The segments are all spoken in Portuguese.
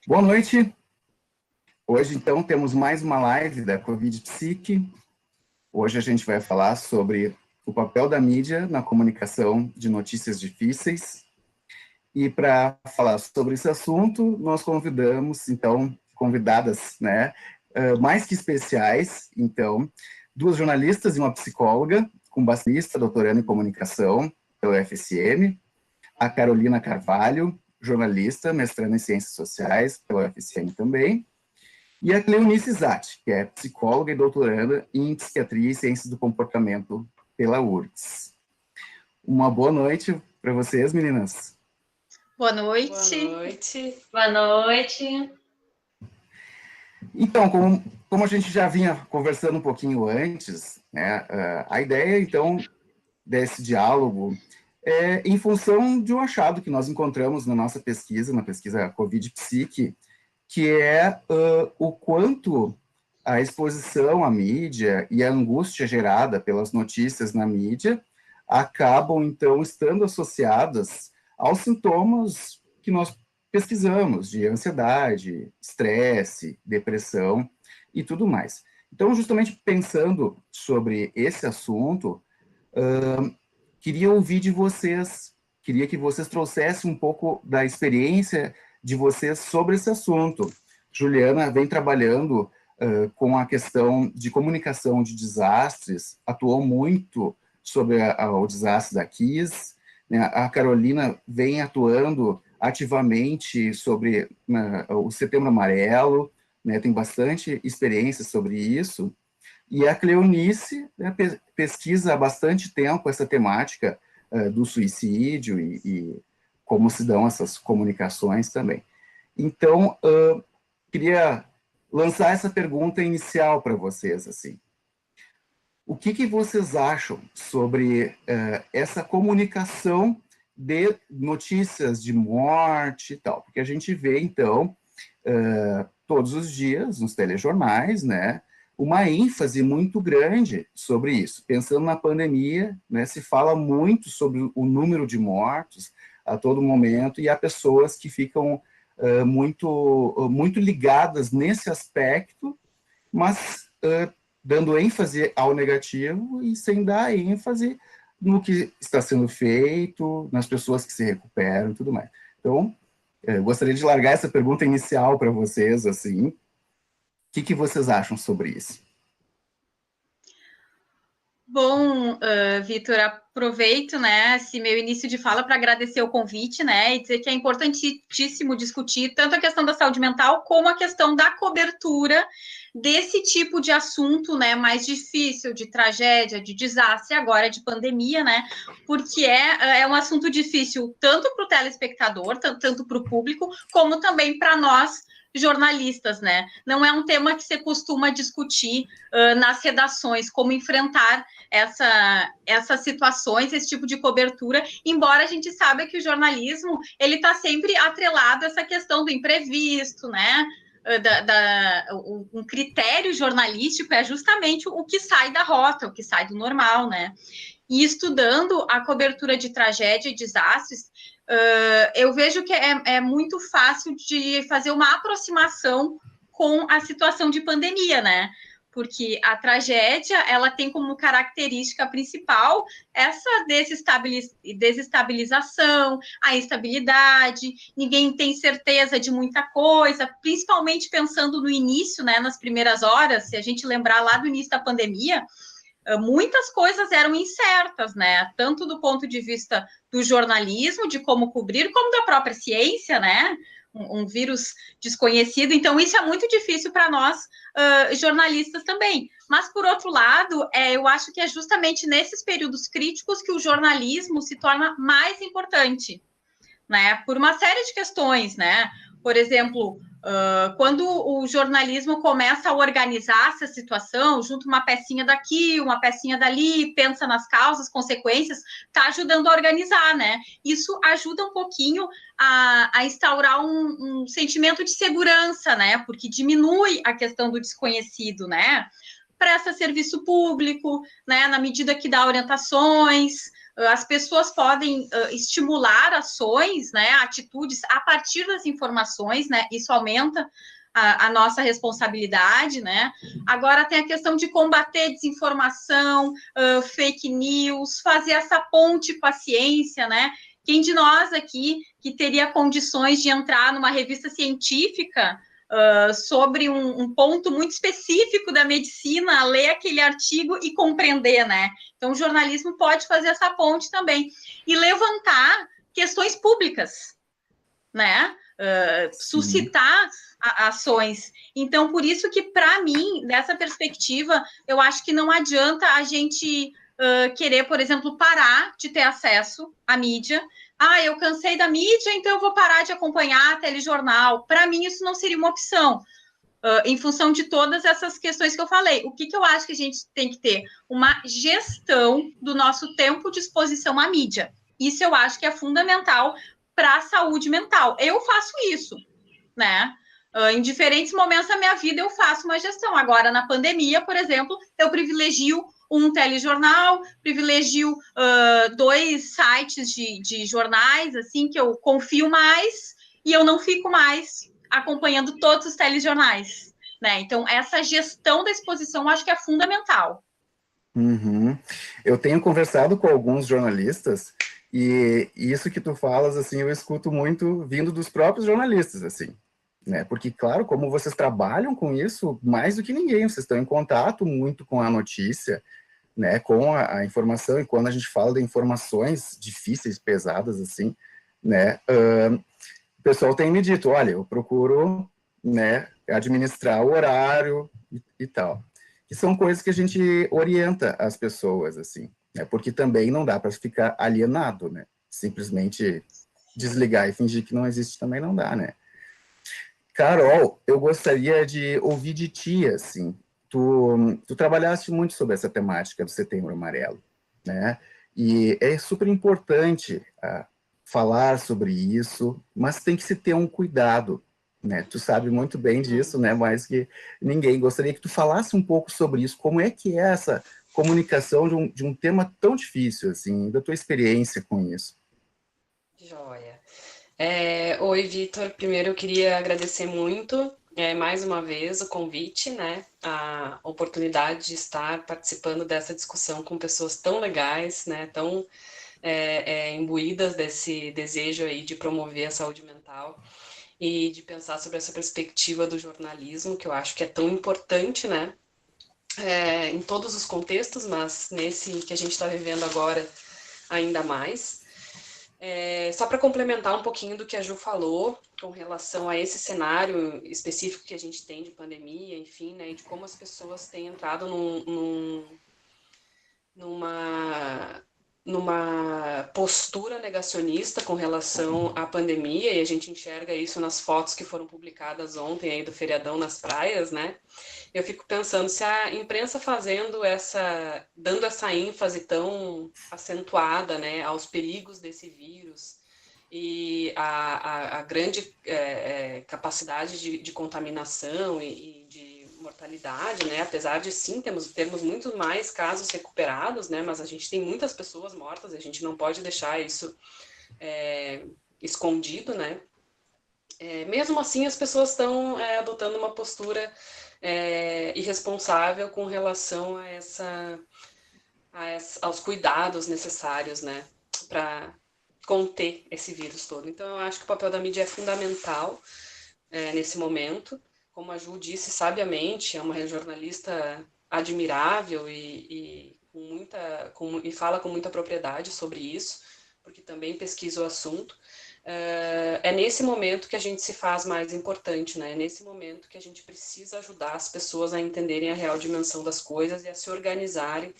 Boa noite. Hoje, então, temos mais uma live da Covid Psique. Hoje a gente vai falar sobre o papel da mídia na comunicação de notícias difíceis. E para falar sobre esse assunto, nós convidamos, então, convidadas, né, mais que especiais, então, duas jornalistas e uma psicóloga, com bacharelista, doutorando em comunicação pela UFSM, a Carolina Carvalho, jornalista, mestrando em Ciências Sociais pela UFSM também, e a Cleonice Zatti, que é psicóloga e doutoranda em Psiquiatria e Ciências do Comportamento pela URGS. Uma boa noite para vocês, meninas. Boa noite. Boa noite. Boa noite. Então, como a gente já vinha conversando um pouquinho antes, né, a ideia, então, desse diálogo é em função de um achado que nós encontramos na nossa pesquisa, na pesquisa Covid Psique, que é o quanto a exposição à mídia e a angústia gerada pelas notícias na mídia acabam, então, estando associadas aos sintomas que nós pesquisamos, de ansiedade, estresse, depressão e tudo mais. Então, justamente pensando sobre esse assunto, queria ouvir de vocês, queria que vocês trouxessem um pouco da experiência de vocês sobre esse assunto. Juliana vem trabalhando com a questão de comunicação de desastres, atuou muito sobre o desastre da Kiss, né? A Carolina vem atuando ativamente sobre o Setembro Amarelo, né? Tem bastante experiência sobre isso, e a Cleonice, né, pesquisa há bastante tempo essa temática do suicídio e como se dão essas comunicações também. Então, queria lançar essa pergunta inicial para vocês, assim. O que vocês acham sobre essa comunicação de notícias de morte e tal? Porque a gente vê, então, todos os dias nos telejornais, né, uma ênfase muito grande sobre isso. Pensando na pandemia, né, se fala muito sobre o número de mortos a todo momento, e há pessoas que ficam muito ligadas nesse aspecto, mas dando ênfase ao negativo e sem dar ênfase no que está sendo feito, nas pessoas que se recuperam e tudo mais. Então, gostaria de largar essa pergunta inicial para vocês, assim. O que vocês acham sobre isso? Bom, Vitor, aproveito, né, esse meu início de fala para agradecer o convite, né, e dizer que é importantíssimo discutir tanto a questão da saúde mental como a questão da cobertura desse tipo de assunto, né, mais difícil, de tragédia, de desastre, agora de pandemia, né, porque é um assunto difícil tanto para o telespectador, tanto para o público, como também para nós, jornalistas, né? Não é um tema que se costuma discutir nas redações, como enfrentar essas situações, esse tipo de cobertura, embora a gente saiba que o jornalismo, ele está sempre atrelado a essa questão do imprevisto, né? Um critério jornalístico é justamente o que sai da rota, o que sai do normal, né? E estudando a cobertura de tragédia e desastres, eu vejo que é muito fácil de fazer uma aproximação com a situação de pandemia, né? Porque a tragédia, ela tem como característica principal essa desestabilização, a instabilidade, ninguém tem certeza de muita coisa, principalmente pensando no início, né, nas primeiras horas, se a gente lembrar lá do início da pandemia, muitas coisas eram incertas, né? Tanto do ponto de vista do jornalismo, de como cobrir, como da própria ciência, né? Um vírus desconhecido. Então, isso é muito difícil para nós, jornalistas também. Mas, por outro lado, eu acho que é justamente nesses períodos críticos que o jornalismo se torna mais importante, né? Por uma série de questões, né? Por exemplo, quando o jornalismo começa a organizar essa situação, junta uma pecinha daqui, uma pecinha dali, pensa nas causas, consequências, está ajudando a organizar, né? Isso ajuda um pouquinho a instaurar um sentimento de segurança, né? Porque diminui a questão do desconhecido, né? Presta serviço público, né? Na medida que dá orientações, as pessoas podem estimular ações, né, atitudes a partir das informações, né, isso aumenta a nossa responsabilidade, né? Agora tem a questão de combater desinformação, fake news, fazer essa ponte com a ciência, né? Quem de nós aqui que teria condições de entrar numa revista científica sobre um ponto muito específico da medicina, ler aquele artigo e compreender, né? Então, o jornalismo pode fazer essa ponte também e levantar questões públicas, né? Suscitar ações. Então, por isso que, para mim, dessa perspectiva, eu acho que não adianta a gente querer, por exemplo, parar de ter acesso à mídia. Eu cansei da mídia, então eu vou parar de acompanhar telejornal. Para mim, isso não seria uma opção. Em função de todas essas questões que eu falei. O que eu acho que a gente tem que ter? Uma gestão do nosso tempo de exposição à mídia. Isso eu acho que é fundamental para a saúde mental. Eu faço isso, né? Em diferentes momentos da minha vida eu faço uma gestão. Agora, na pandemia, por exemplo, eu privilegio um telejornal, privilegio 2 sites de jornais, assim, que eu confio mais, e eu não fico mais acompanhando todos os telejornais, né? Então, essa gestão da exposição eu acho que é fundamental. Uhum. Eu tenho conversado com alguns jornalistas e isso que tu falas, assim, eu escuto muito vindo dos próprios jornalistas, assim, né? Porque, claro, como vocês trabalham com isso, mais do que ninguém, vocês estão em contato muito com a notícia, né? Com a informação, e quando a gente fala de informações difíceis, pesadas, assim, né? O pessoal tem me dito, olha, eu procuro, né, administrar o horário e tal. Que são coisas que a gente orienta as pessoas, assim, né? Porque também não dá para ficar alienado, né? Simplesmente desligar e fingir que não existe também não dá, né? Carol, eu gostaria de ouvir de ti, assim, tu trabalhaste muito sobre essa temática do Setembro Amarelo, né? E é super importante falar sobre isso, mas tem que se ter um cuidado, né? Tu sabe muito bem disso, né? Mais que ninguém. Gostaria que tu falasse um pouco sobre isso. Como é que é essa comunicação de um tema tão difícil, assim, da tua experiência com isso? Joia. Oi, Vitor. Primeiro eu queria agradecer muito, mais uma vez, o convite, né? A oportunidade de estar participando dessa discussão com pessoas tão legais, né? Tão imbuídas desse desejo aí de promover a saúde mental e de pensar sobre essa perspectiva do jornalismo, que eu acho que é tão importante, né? Em todos os contextos, mas nesse que a gente está vivendo agora, ainda mais. Só para complementar um pouquinho do que a Ju falou com relação a esse cenário específico que a gente tem de pandemia, enfim, né, e de como as pessoas têm entrado numa postura negacionista com relação à pandemia, e a gente enxerga isso nas fotos que foram publicadas ontem aí do feriadão nas praias, né? Eu fico pensando se a imprensa dando essa ênfase tão acentuada, né, aos perigos desse vírus e a grande capacidade de contaminação e de mortalidade, né, apesar de sim termos muito mais casos recuperados, né, mas a gente tem muitas pessoas mortas, a gente não pode deixar isso escondido, né. Mesmo assim, as pessoas estão adotando uma postura irresponsável com relação aos cuidados necessários, né, para conter esse vírus todo. Então, eu acho que o papel da mídia é fundamental nesse momento. Como a Ju disse sabiamente, é uma jornalista admirável e fala com muita propriedade sobre isso, porque também pesquisa o assunto. É nesse momento que a gente se faz mais importante, né? É nesse momento que a gente precisa ajudar as pessoas a entenderem a real dimensão das coisas e a se organizarem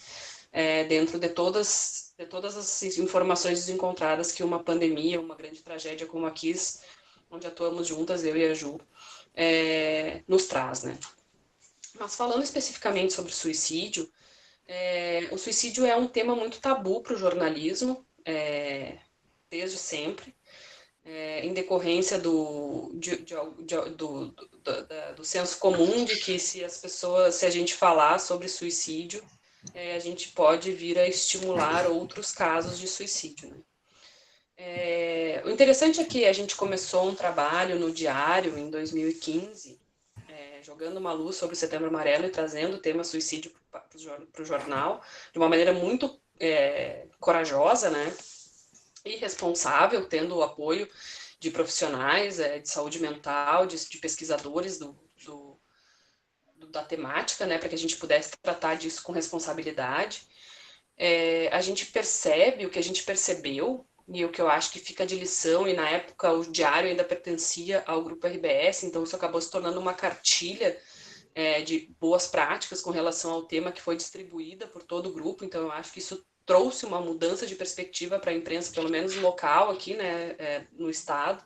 dentro de todas as informações desencontradas que uma pandemia, uma grande tragédia como a Kiss, onde atuamos juntas, eu e a Ju, nos traz, né? Mas falando especificamente sobre suicídio, o suicídio é um tema muito tabu para o jornalismo, desde sempre. Em decorrência do senso comum de que se a gente falar sobre suicídio, a gente pode vir a estimular outros casos de suicídio, né? O interessante é que a gente começou um trabalho no Diário em 2015, jogando uma luz sobre o Setembro Amarelo e trazendo o tema suicídio para o jornal, de uma maneira muito corajosa, né, e responsável, tendo o apoio de profissionais de saúde mental, de pesquisadores da temática, né, para que a gente pudesse tratar disso com responsabilidade. A gente percebe o que a gente percebeu, e o que eu acho que fica de lição, e na época o Diário ainda pertencia ao Grupo RBS, então isso acabou se tornando uma cartilha de boas práticas com relação ao tema que foi distribuída por todo o grupo, então eu acho que isso trouxe uma mudança de perspectiva para a imprensa, pelo menos local aqui, né, no estado,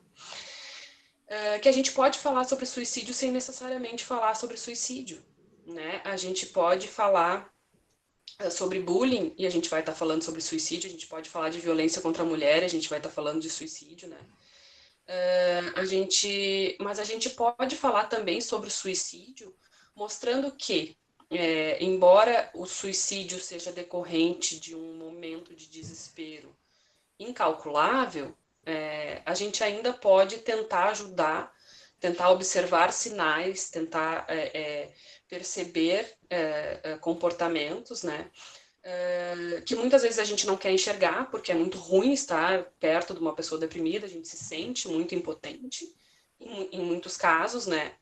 que a gente pode falar sobre suicídio sem necessariamente falar sobre suicídio, né? A gente pode falar sobre bullying, e a gente vai estar falando sobre suicídio, a gente pode falar de violência contra a mulher, a gente vai estar falando de suicídio, né? Mas a gente pode falar também sobre o suicídio, mostrando que, embora o suicídio seja decorrente de um momento de desespero incalculável, a gente ainda pode tentar ajudar, tentar observar sinais, tentar perceber comportamentos, né? Que muitas vezes a gente não quer enxergar, porque é muito ruim estar perto de uma pessoa deprimida, a gente se sente muito impotente, em muitos casos, né?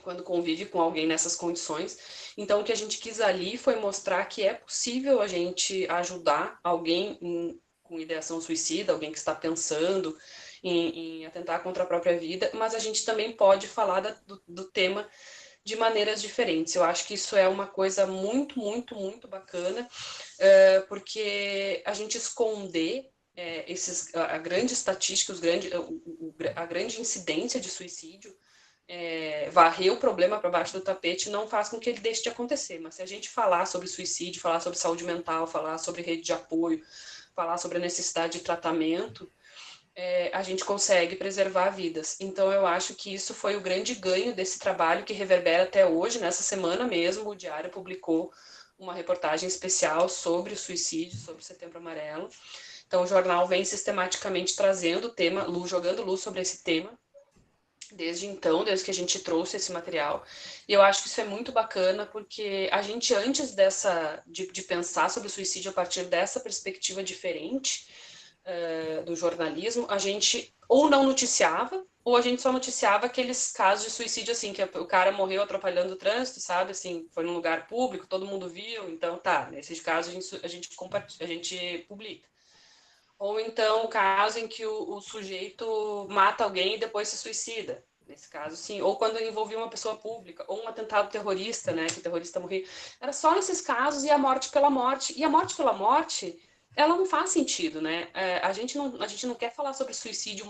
Quando convive com alguém nessas condições. Então, o que a gente quis ali foi mostrar que é possível a gente ajudar alguém com ideação suicida, alguém que está pensando em atentar contra a própria vida, mas a gente também pode falar do tema de maneiras diferentes. Eu acho que isso é uma coisa muito, muito, muito bacana, porque a gente esconder a grande estatística, a grande incidência de suicídio, varrer o problema para baixo do tapete não faz com que ele deixe de acontecer. Mas se a gente falar sobre suicídio, falar sobre saúde mental, falar sobre rede de apoio, falar sobre a necessidade de tratamento, a gente consegue preservar vidas. Então, eu acho que isso foi o grande ganho desse trabalho que reverbera até hoje. Nessa semana mesmo, o Diário publicou uma reportagem especial sobre o suicídio, sobre o Setembro Amarelo. Então, o jornal vem sistematicamente trazendo o tema, jogando luz sobre esse tema, desde que a gente trouxe esse material. E eu acho que isso é muito bacana, porque a gente, antes de pensar sobre o suicídio a partir dessa perspectiva diferente, do jornalismo, a gente ou não noticiava, ou a gente só noticiava aqueles casos de suicídio, assim, que o cara morreu atrapalhando o trânsito, sabe, assim, foi num lugar público, todo mundo viu, então tá, nesses casos a gente publica. Ou então o caso em que o sujeito mata alguém e depois se suicida, nesse caso sim, ou quando envolvia uma pessoa pública, ou um atentado terrorista, né, que o terrorista morreu, era só nesses casos, e a morte pela morte, ela não faz sentido, né? A gente não quer falar sobre suicídio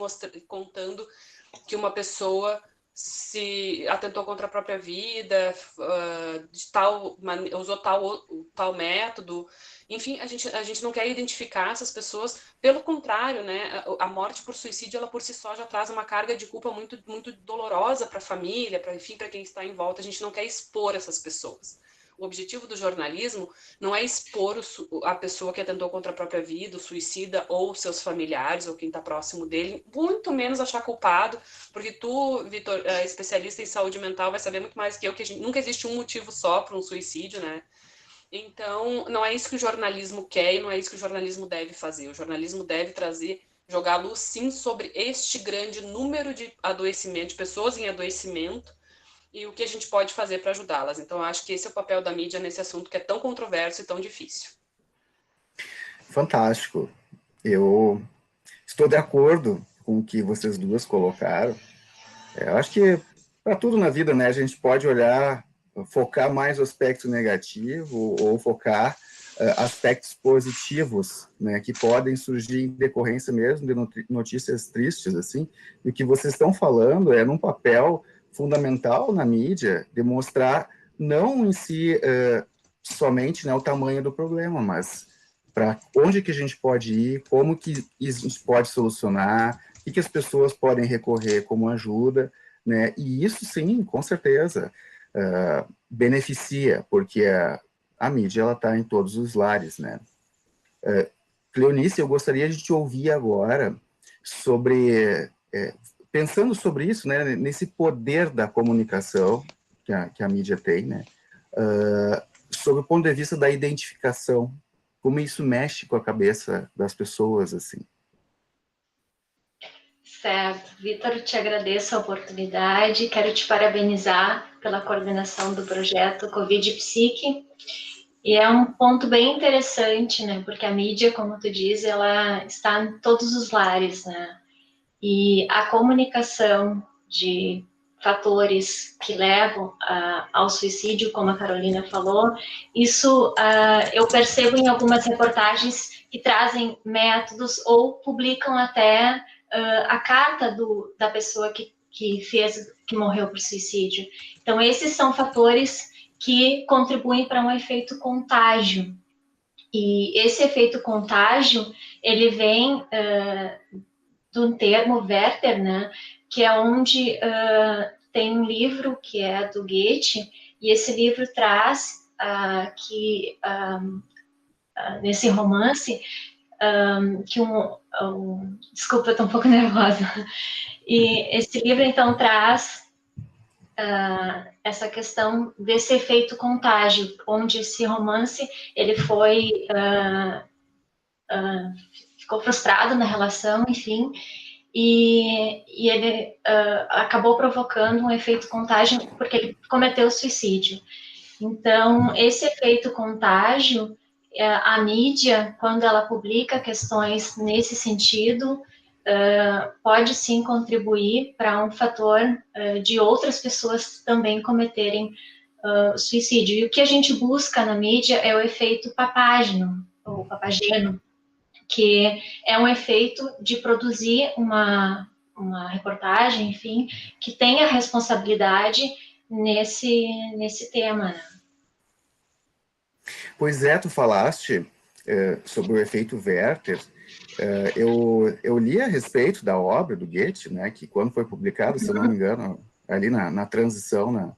contando que uma pessoa se atentou contra a própria vida, usou tal método. Enfim, a gente não quer identificar essas pessoas. Pelo contrário, né? A morte por suicídio, ela por si só já traz uma carga de culpa muito, muito dolorosa para a família, para quem está em volta. A gente não quer expor essas pessoas. O objetivo do jornalismo não é expor a pessoa que atentou contra a própria vida, o suicida, ou seus familiares, ou quem está próximo dele, muito menos achar culpado, porque tu, Vitor, especialista em saúde mental, vai saber muito mais que eu, que nunca existe um motivo só para um suicídio, né? Então, não é isso que o jornalismo quer e não é isso que o jornalismo deve fazer. O jornalismo deve jogar luz, sim, sobre este grande número de adoecimento, de pessoas em adoecimento, e o que a gente pode fazer para ajudá-las. Então, acho que esse é o papel da mídia nesse assunto que é tão controverso e tão difícil. Fantástico. Eu estou de acordo com o que vocês duas colocaram. Eu acho que para tudo na vida, né, a gente pode focar mais no aspecto negativo ou focar aspectos positivos, né, que podem surgir em decorrência mesmo de notícias tristes, assim. E o que vocês estão falando é num papel fundamental na mídia, demonstrar não em si somente, né, o tamanho do problema, mas para onde que a gente pode ir, como que a gente pode solucionar, o que as pessoas podem recorrer como ajuda, né? E isso sim, com certeza, beneficia, porque a mídia ela está em todos os lares, né? Cleonice, eu gostaria de te ouvir agora sobre, pensando sobre isso, né, nesse poder da comunicação que a mídia tem, né, sob o ponto de vista da identificação, como isso mexe com a cabeça das pessoas, assim. Certo. Vitor, te agradeço a oportunidade, quero te parabenizar pela coordenação do projeto Covid Psique, e é um ponto bem interessante, né, porque a mídia, como tu diz, ela está em todos os lares, né, e a comunicação de fatores que levam ao suicídio, como a Carolina falou, isso eu percebo em algumas reportagens que trazem métodos ou publicam até a carta da pessoa que morreu por suicídio. Então, esses são fatores que contribuem para um efeito contágio. E esse efeito contágio, ele vem do termo Werther, né, que é onde tem um livro que é do Goethe, e esse livro traz que nesse romance que desculpa, eu estou um pouco nervosa. E esse livro, então, traz essa questão desse efeito contágio, onde esse romance, ele foi... ficou frustrado na relação, enfim, e ele acabou provocando um efeito contágio porque ele cometeu suicídio. Então, esse efeito contágio, a mídia, quando ela publica questões nesse sentido, pode sim contribuir para um fator de outras pessoas também cometerem suicídio. E o que a gente busca na mídia é o efeito papágeno, ou papageno, que é um efeito de produzir uma reportagem, enfim, que tenha responsabilidade nesse tema, né? Pois é, tu falaste sobre o efeito Werther. Eu li a respeito da obra do Goethe, né, que quando foi publicada, se eu não me engano, ali na transição,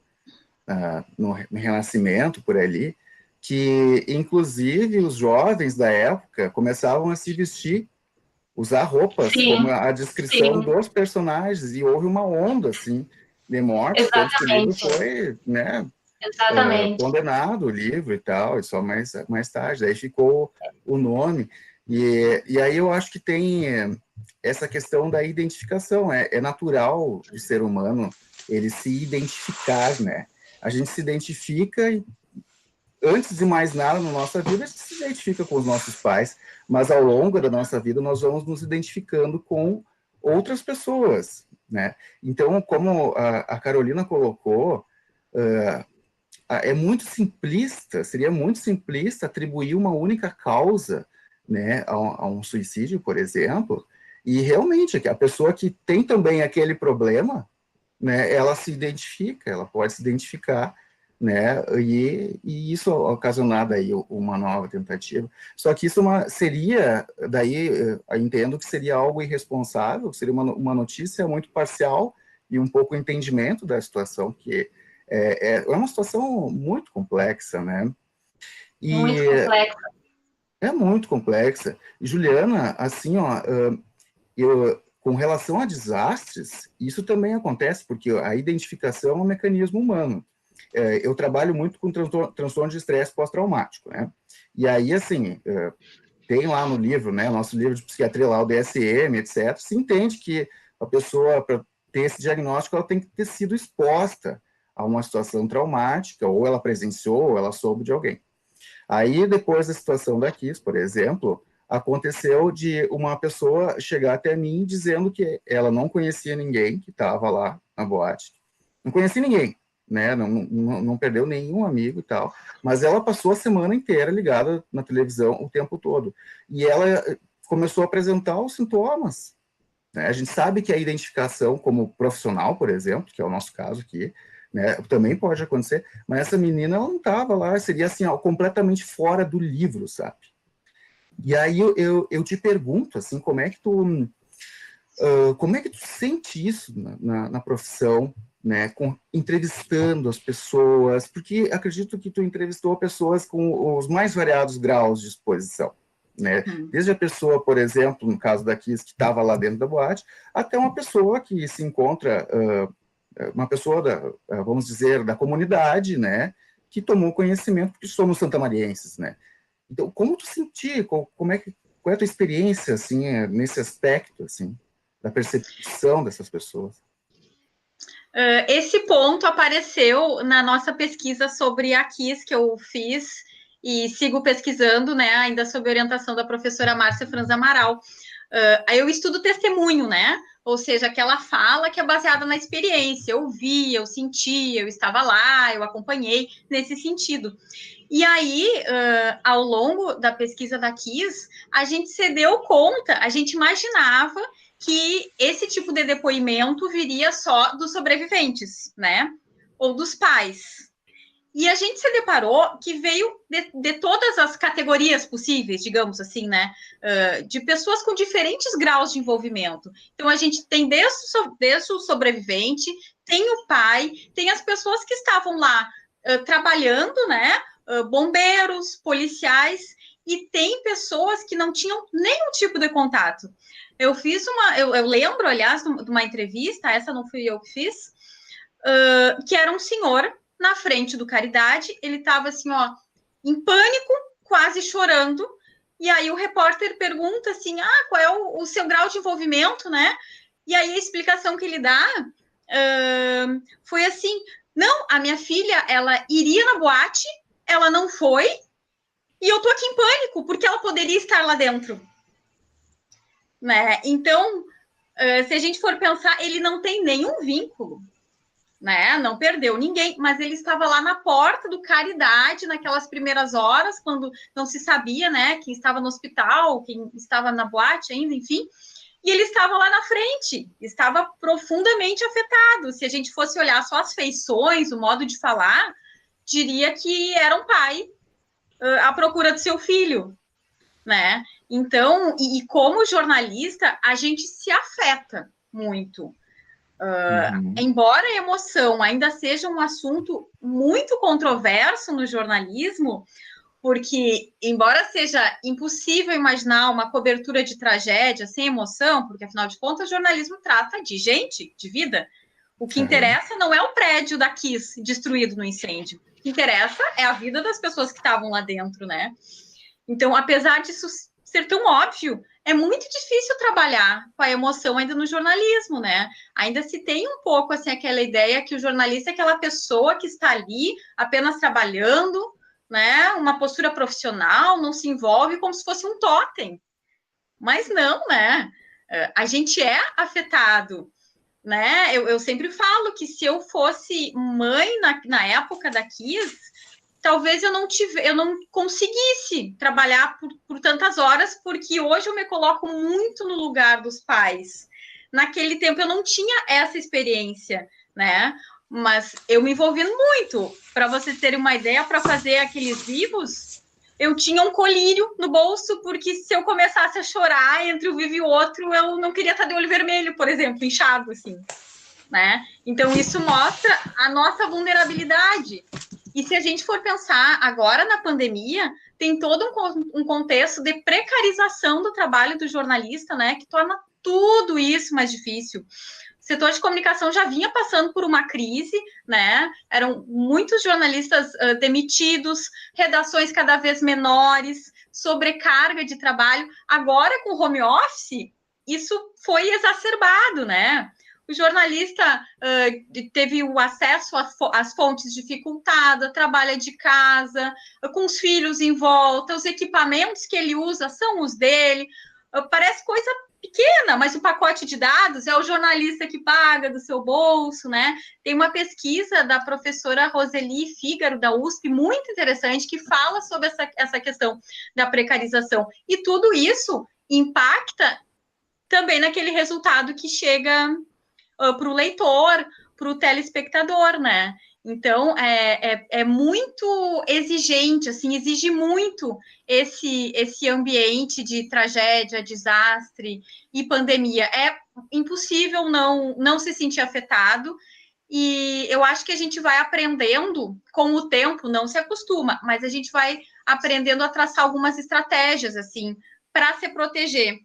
no Renascimento, por ali, que, inclusive, os jovens da época começavam a se vestir, usar roupas, Sim, como a descrição sim. dos personagens, e houve uma onda, assim, de mortes, tanto que o livro foi, né, Exatamente. condenado, o livro e tal, e só mais tarde, aí ficou o nome, e aí eu acho que tem essa questão da identificação, é natural do ser humano ele se identificar, né, a gente se identifica, antes de mais nada na nossa vida, a gente se identifica com os nossos pais, mas ao longo da nossa vida nós vamos nos identificando com outras pessoas, né? Então, como a Carolina colocou, é muito simplista, seria muito simplista atribuir uma única causa, né, a um suicídio, por exemplo, e realmente a pessoa que tem também aquele problema, né, ela se identifica, ela pode se identificar, né, e isso ocasionar daí uma nova tentativa. Só que isso seria, daí eu entendo que seria algo irresponsável, seria uma notícia muito parcial e um pouco entendimento da situação, que é uma situação muito complexa, né? E Muito complexa. é muito complexa. Juliana, assim, ó, com relação a desastres, isso também acontece, porque a identificação é um mecanismo humano. Eu trabalho muito com transtorno de estresse pós-traumático, né? E aí, assim, tem lá no livro, né, nosso livro de psiquiatria lá, o DSM, etc., se entende que a pessoa, para ter esse diagnóstico, ela tem que ter sido exposta a uma situação traumática, ou ela presenciou, ou ela soube de alguém. Aí, depois da situação da Kiss, por exemplo, aconteceu de uma pessoa chegar até mim dizendo que ela não conhecia ninguém que estava lá na boate. Não conhecia ninguém, né? Não perdeu nenhum amigo e tal, mas ela passou a semana inteira ligada na televisão o tempo todo. E ela começou a apresentar os sintomas, né? A gente sabe que a identificação como profissional, por exemplo, que é o nosso caso aqui, né, também pode acontecer, mas essa menina ela não estava lá, seria assim, ó, completamente fora do livro, sabe? E aí eu te pergunto, assim, como é que tu sente isso na profissão, né, entrevistando as pessoas, porque acredito que tu entrevistou pessoas com os mais variados graus de exposição, né? Desde a pessoa, por exemplo, no caso da Kiss, que estava lá dentro da boate, até uma pessoa que se encontra, uma pessoa, vamos dizer, da comunidade, né, que tomou conhecimento, porque somos santamarienses, né? Então, como tu sentir, qual é a tua experiência, assim, nesse aspecto, assim, da percepção dessas pessoas? Esse ponto apareceu na nossa pesquisa sobre a Kiss, que eu fiz, e sigo pesquisando, né, ainda sob orientação da professora Márcia Franz Amaral. Aí eu estudo testemunho, né? Ou seja, aquela fala que é baseada na experiência. Eu vi, eu senti, eu estava lá, eu acompanhei nesse sentido. E aí, ao longo da pesquisa da Kiss, a gente se deu conta, a gente imaginava que esse tipo de depoimento viria só dos sobreviventes, né? Ou dos pais. E a gente se deparou que veio de todas as categorias possíveis, digamos assim, né? De pessoas com diferentes graus de envolvimento. Então, a gente tem desde o sobrevivente, tem o pai, tem as pessoas que estavam lá trabalhando, né? Bombeiros, policiais, e tem pessoas que não tinham nenhum tipo de contato. Eu lembro, aliás, de uma entrevista, essa não fui eu que fiz, que era um senhor na frente do Caridade, ele estava assim, ó, em pânico, quase chorando, e aí o repórter pergunta assim, qual é o seu grau de envolvimento, né? E aí a explicação que ele dá foi assim, não, a minha filha, ela iria na boate, ela não foi, e eu tô aqui em pânico, porque ela poderia estar lá dentro. Né? Então, se a gente for pensar, ele não tem nenhum vínculo, né? Não perdeu ninguém, mas ele estava lá na porta do Caridade, naquelas primeiras horas, quando não se sabia, né, quem estava no hospital, quem estava na boate ainda, enfim, e ele estava lá na frente, estava profundamente afetado. Se a gente fosse olhar só as feições, o modo de falar, diria que era um pai à procura do seu filho, né? Então, e como jornalista, a gente se afeta muito. Embora a emoção ainda seja um assunto muito controverso no jornalismo, porque, embora seja impossível imaginar uma cobertura de tragédia sem emoção, porque, afinal de contas, o jornalismo trata de gente, de vida. O que interessa não é o prédio da Kiss destruído no incêndio. O que interessa é a vida das pessoas que estavam lá dentro, né? Então, apesar disso ser tão óbvio, é muito difícil trabalhar com a emoção ainda no jornalismo, né? Ainda se tem um pouco, assim, aquela ideia que o jornalista é aquela pessoa que está ali apenas trabalhando, né? Uma postura profissional, não se envolve como se fosse um totem. Mas não, né? A gente é afetado, né? Eu sempre falo que se eu fosse mãe na época da Kiss, talvez eu não conseguisse trabalhar por tantas horas, porque hoje eu me coloco muito no lugar dos pais. Naquele tempo eu não tinha essa experiência, né? Mas eu me envolvi muito. Para vocês terem uma ideia, para fazer aqueles vivos, eu tinha um colírio no bolso, porque se eu começasse a chorar entre um vivo e o outro, eu não queria estar de olho vermelho, por exemplo, inchado, assim, né? Então, isso mostra a nossa vulnerabilidade. E se a gente for pensar agora na pandemia, tem todo um contexto de precarização do trabalho do jornalista, né, que torna tudo isso mais difícil. O setor de comunicação já vinha passando por uma crise, né, eram muitos jornalistas demitidos, redações cada vez menores, sobrecarga de trabalho. Agora, com o home office, isso foi exacerbado, né? O jornalista teve o acesso às fontes dificultadas, trabalha de casa, com os filhos em volta, os equipamentos que ele usa são os dele. Parece coisa pequena, mas o pacote de dados é o jornalista que paga do seu bolso, né? Tem uma pesquisa da professora Roseli Fígaro, da USP, muito interessante, que fala sobre essa questão da precarização. E tudo isso impacta também naquele resultado que chega para o leitor, para o telespectador, né? Então, é muito exigente, assim, exige muito esse ambiente de tragédia, desastre e pandemia. É impossível não se sentir afetado E eu acho que a gente vai aprendendo com o tempo, não se acostuma, mas a gente vai aprendendo a traçar algumas estratégias, assim, para se proteger.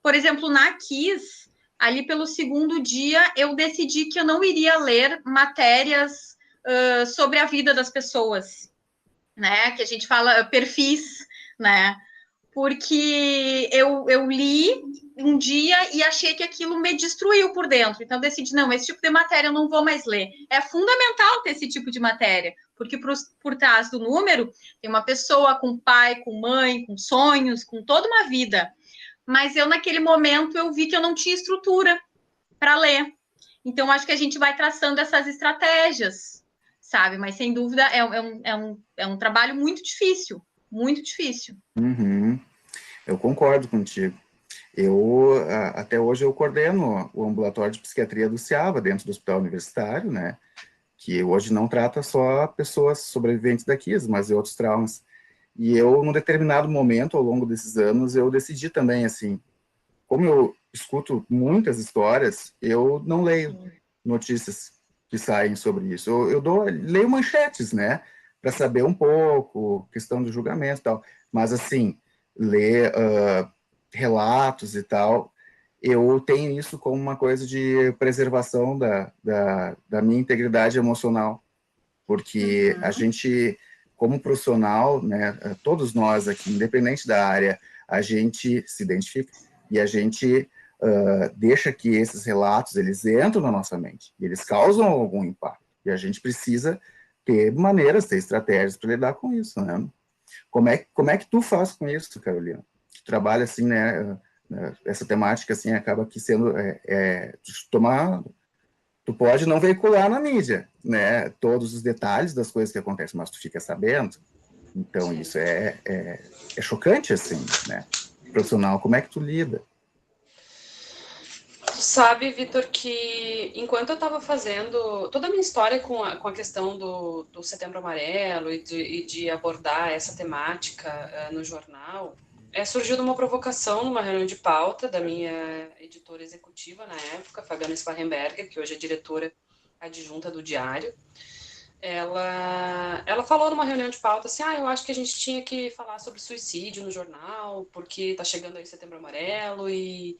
Por exemplo, na Kiss, ali pelo segundo dia, eu decidi que eu não iria ler matérias sobre a vida das pessoas, né? Que a gente fala perfis, né? Porque eu li um dia e achei que aquilo me destruiu por dentro. Então, decidi, não, esse tipo de matéria eu não vou mais ler. É fundamental ter esse tipo de matéria, porque por trás do número tem uma pessoa com pai, com mãe, com sonhos, com toda uma vida. Mas eu, naquele momento, eu vi que eu não tinha estrutura para ler. Então, acho que a gente vai traçando essas estratégias, sabe? Mas, sem dúvida, é um trabalho muito difícil, muito difícil. Uhum. Eu concordo contigo. Até hoje, eu coordeno o ambulatório de psiquiatria do CIAVA, dentro do Hospital Universitário, né? Que hoje não trata só pessoas sobreviventes da KISS, mas de outros traumas. E eu, num determinado momento, ao longo desses anos, eu decidi também, assim, como eu escuto muitas histórias, eu não leio notícias que saem sobre isso. Leio manchetes, né, para saber um pouco, questão do julgamento e tal. Mas, assim, ler relatos e tal, eu tenho isso como uma coisa de preservação da minha integridade emocional, porque a gente, como profissional, né, todos nós aqui, independente da área, a gente se identifica e a gente deixa que esses relatos, eles entram na nossa mente, e eles causam algum impacto, e a gente precisa ter maneiras, ter estratégias para lidar com isso, né? Como é que tu faz com isso, Carolina? Tu trabalha assim, né, essa temática, assim, acaba que sendo, tu pode não veicular na mídia, né, todos os detalhes das coisas que acontecem, mas tu fica sabendo. Então, Sim. isso é chocante, assim, né? Profissional, como é que tu lida? Tu sabe, Vitor, que enquanto eu estava fazendo toda a minha história com a questão do Setembro Amarelo e de abordar essa temática no jornal, surgiu de uma provocação numa reunião de pauta da minha editora executiva na época, Fabiana Sparrenberger, que hoje é diretora adjunta do Diário. Ela falou numa reunião de pauta assim, eu acho que a gente tinha que falar sobre suicídio no jornal, porque está chegando aí Setembro Amarelo e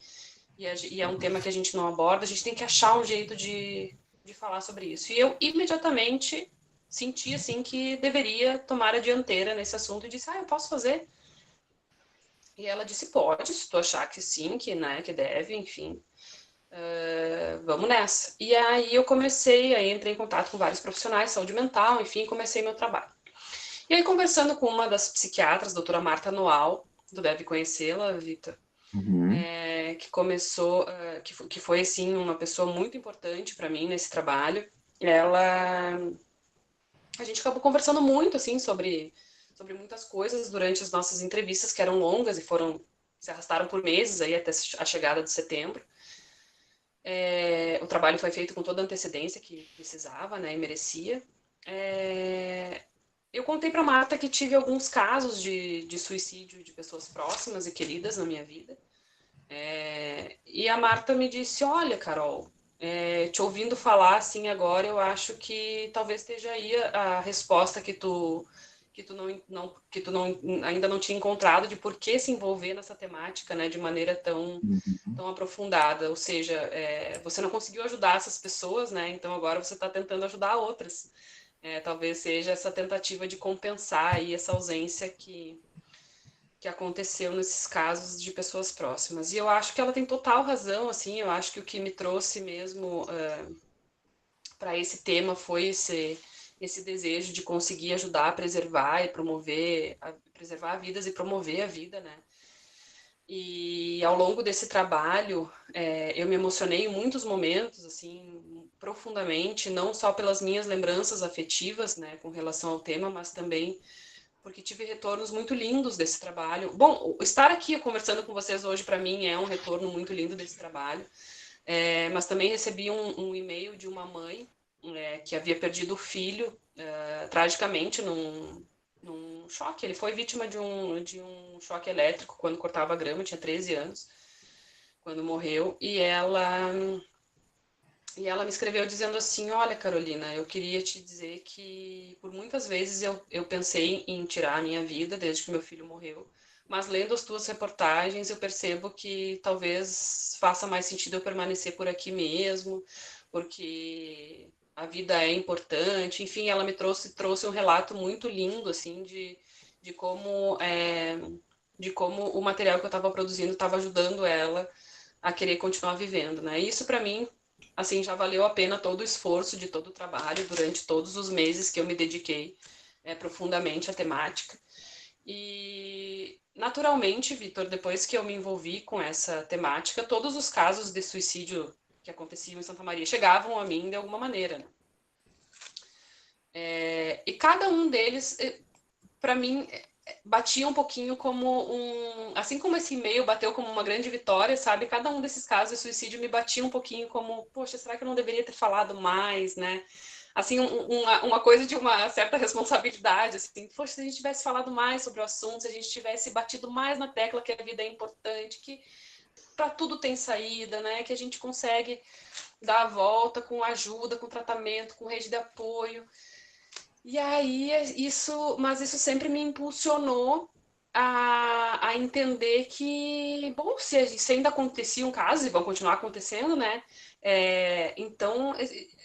é um tema que a gente não aborda, a gente tem que achar um jeito de falar sobre isso. E eu imediatamente senti assim que deveria tomar a dianteira nesse assunto e disse, eu posso fazer. E ela disse, pode, se tu achar que sim, que, né, que deve, enfim, vamos nessa. E aí aí entrei em contato com vários profissionais de saúde mental, enfim, comecei meu trabalho. E aí, conversando com uma das psiquiatras, doutora Marta Noal, tu deve conhecê-la, Vitor, que começou, que foi, assim, uma pessoa muito importante para mim nesse trabalho. A gente acabou conversando muito, assim, sobre muitas coisas durante as nossas entrevistas, que eram longas e se arrastaram por meses aí até a chegada de setembro. O trabalho foi feito com toda a antecedência que precisava, né, e merecia. Eu contei para Marta que tive alguns casos de suicídio de pessoas próximas e queridas na minha vida. E a Marta me disse, olha, Carol, te ouvindo falar assim agora, eu acho que talvez esteja aí a resposta que tu ainda não tinha encontrado de por que se envolver nessa temática, né, de maneira tão aprofundada. Ou seja, você não conseguiu ajudar essas pessoas, né? Então agora você está tentando ajudar outras. Talvez seja essa tentativa de compensar aí essa ausência que aconteceu nesses casos de pessoas próximas. E eu acho que ela tem total razão, assim, eu acho que o que me trouxe mesmo para esse tema foi esse desejo de conseguir ajudar a preservar e preservar vidas e promover a vida, né? E ao longo desse trabalho, eu me emocionei em muitos momentos, assim, profundamente, não só pelas minhas lembranças afetivas, né, com relação ao tema, mas também porque tive retornos muito lindos desse trabalho. Bom, estar aqui conversando com vocês hoje, para mim, é um retorno muito lindo desse trabalho. Mas também recebi um e-mail de uma mãe que havia perdido o filho tragicamente num choque. Ele foi vítima de um choque elétrico quando cortava a grama, tinha 13 anos, quando morreu. E ela E ela me escreveu dizendo assim: olha, Carolina, eu queria te dizer que por muitas vezes eu pensei em tirar a minha vida desde que meu filho morreu, mas lendo as tuas reportagens eu percebo que talvez faça mais sentido eu permanecer por aqui mesmo, porque a vida é importante. Enfim, ela me trouxe um relato muito lindo, assim, de como, de como o material que eu estava produzindo estava ajudando ela a querer continuar vivendo, né? Isso para mim, assim, já valeu a pena todo o esforço de todo o trabalho durante todos os meses que eu me dediquei profundamente à temática. E naturalmente, Vitor, depois que eu me envolvi com essa temática, todos os casos de suicídio que aconteciam em Santa Maria chegavam a mim de alguma maneira, né? E cada um deles, para mim, batia um pouquinho como assim como esse e-mail bateu como uma grande vitória, sabe? Cada um desses casos de suicídio me batia um pouquinho como, poxa, será que eu não deveria ter falado mais, né? Assim, uma coisa de uma certa responsabilidade, assim, poxa, se a gente tivesse falado mais sobre o assunto, se a gente tivesse batido mais na tecla que a vida é importante, que para tudo tem saída, né? Que a gente consegue dar a volta com ajuda, com tratamento, com rede de apoio. E aí, mas isso sempre me impulsionou a entender que, bom, se ainda aconteciam casos e vão continuar acontecendo, né? Então,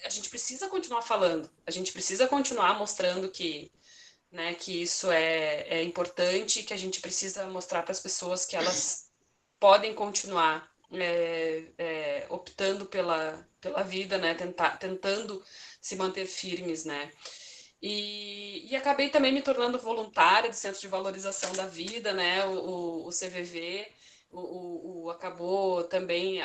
a gente precisa continuar falando, a gente precisa continuar mostrando que, né, que isso é importante, que a gente precisa mostrar para as pessoas que elas podem continuar optando pela vida, né? Tentando se manter firmes, né? E acabei também me tornando voluntária do Centro de Valorização da Vida, né? O CVV, acabou também,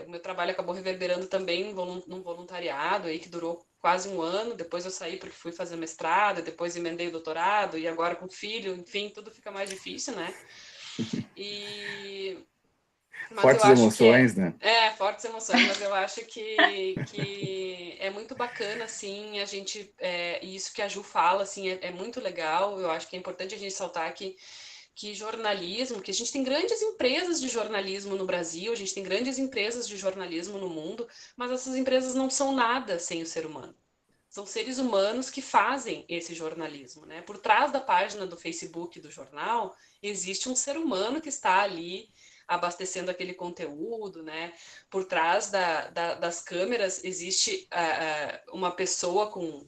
o meu trabalho acabou reverberando também num voluntariado aí que durou quase um ano. Depois eu saí porque fui fazer mestrado, depois emendei o doutorado e agora com filho, enfim, tudo fica mais difícil, né? Mas eu Fortes acho que emoções, né? fortes emoções, mas eu acho que é muito bacana, assim, a gente, e isso que a Ju fala, assim, é muito legal. Eu acho que é importante a gente saltar que jornalismo, que a gente tem grandes empresas de jornalismo no Brasil, a gente tem grandes empresas de jornalismo no mundo, mas essas empresas não são nada sem o ser humano. São seres humanos que fazem esse jornalismo, né? Por trás da página do Facebook do jornal, existe um ser humano que está ali abastecendo aquele conteúdo, né? Por trás das câmeras existe uma pessoa com,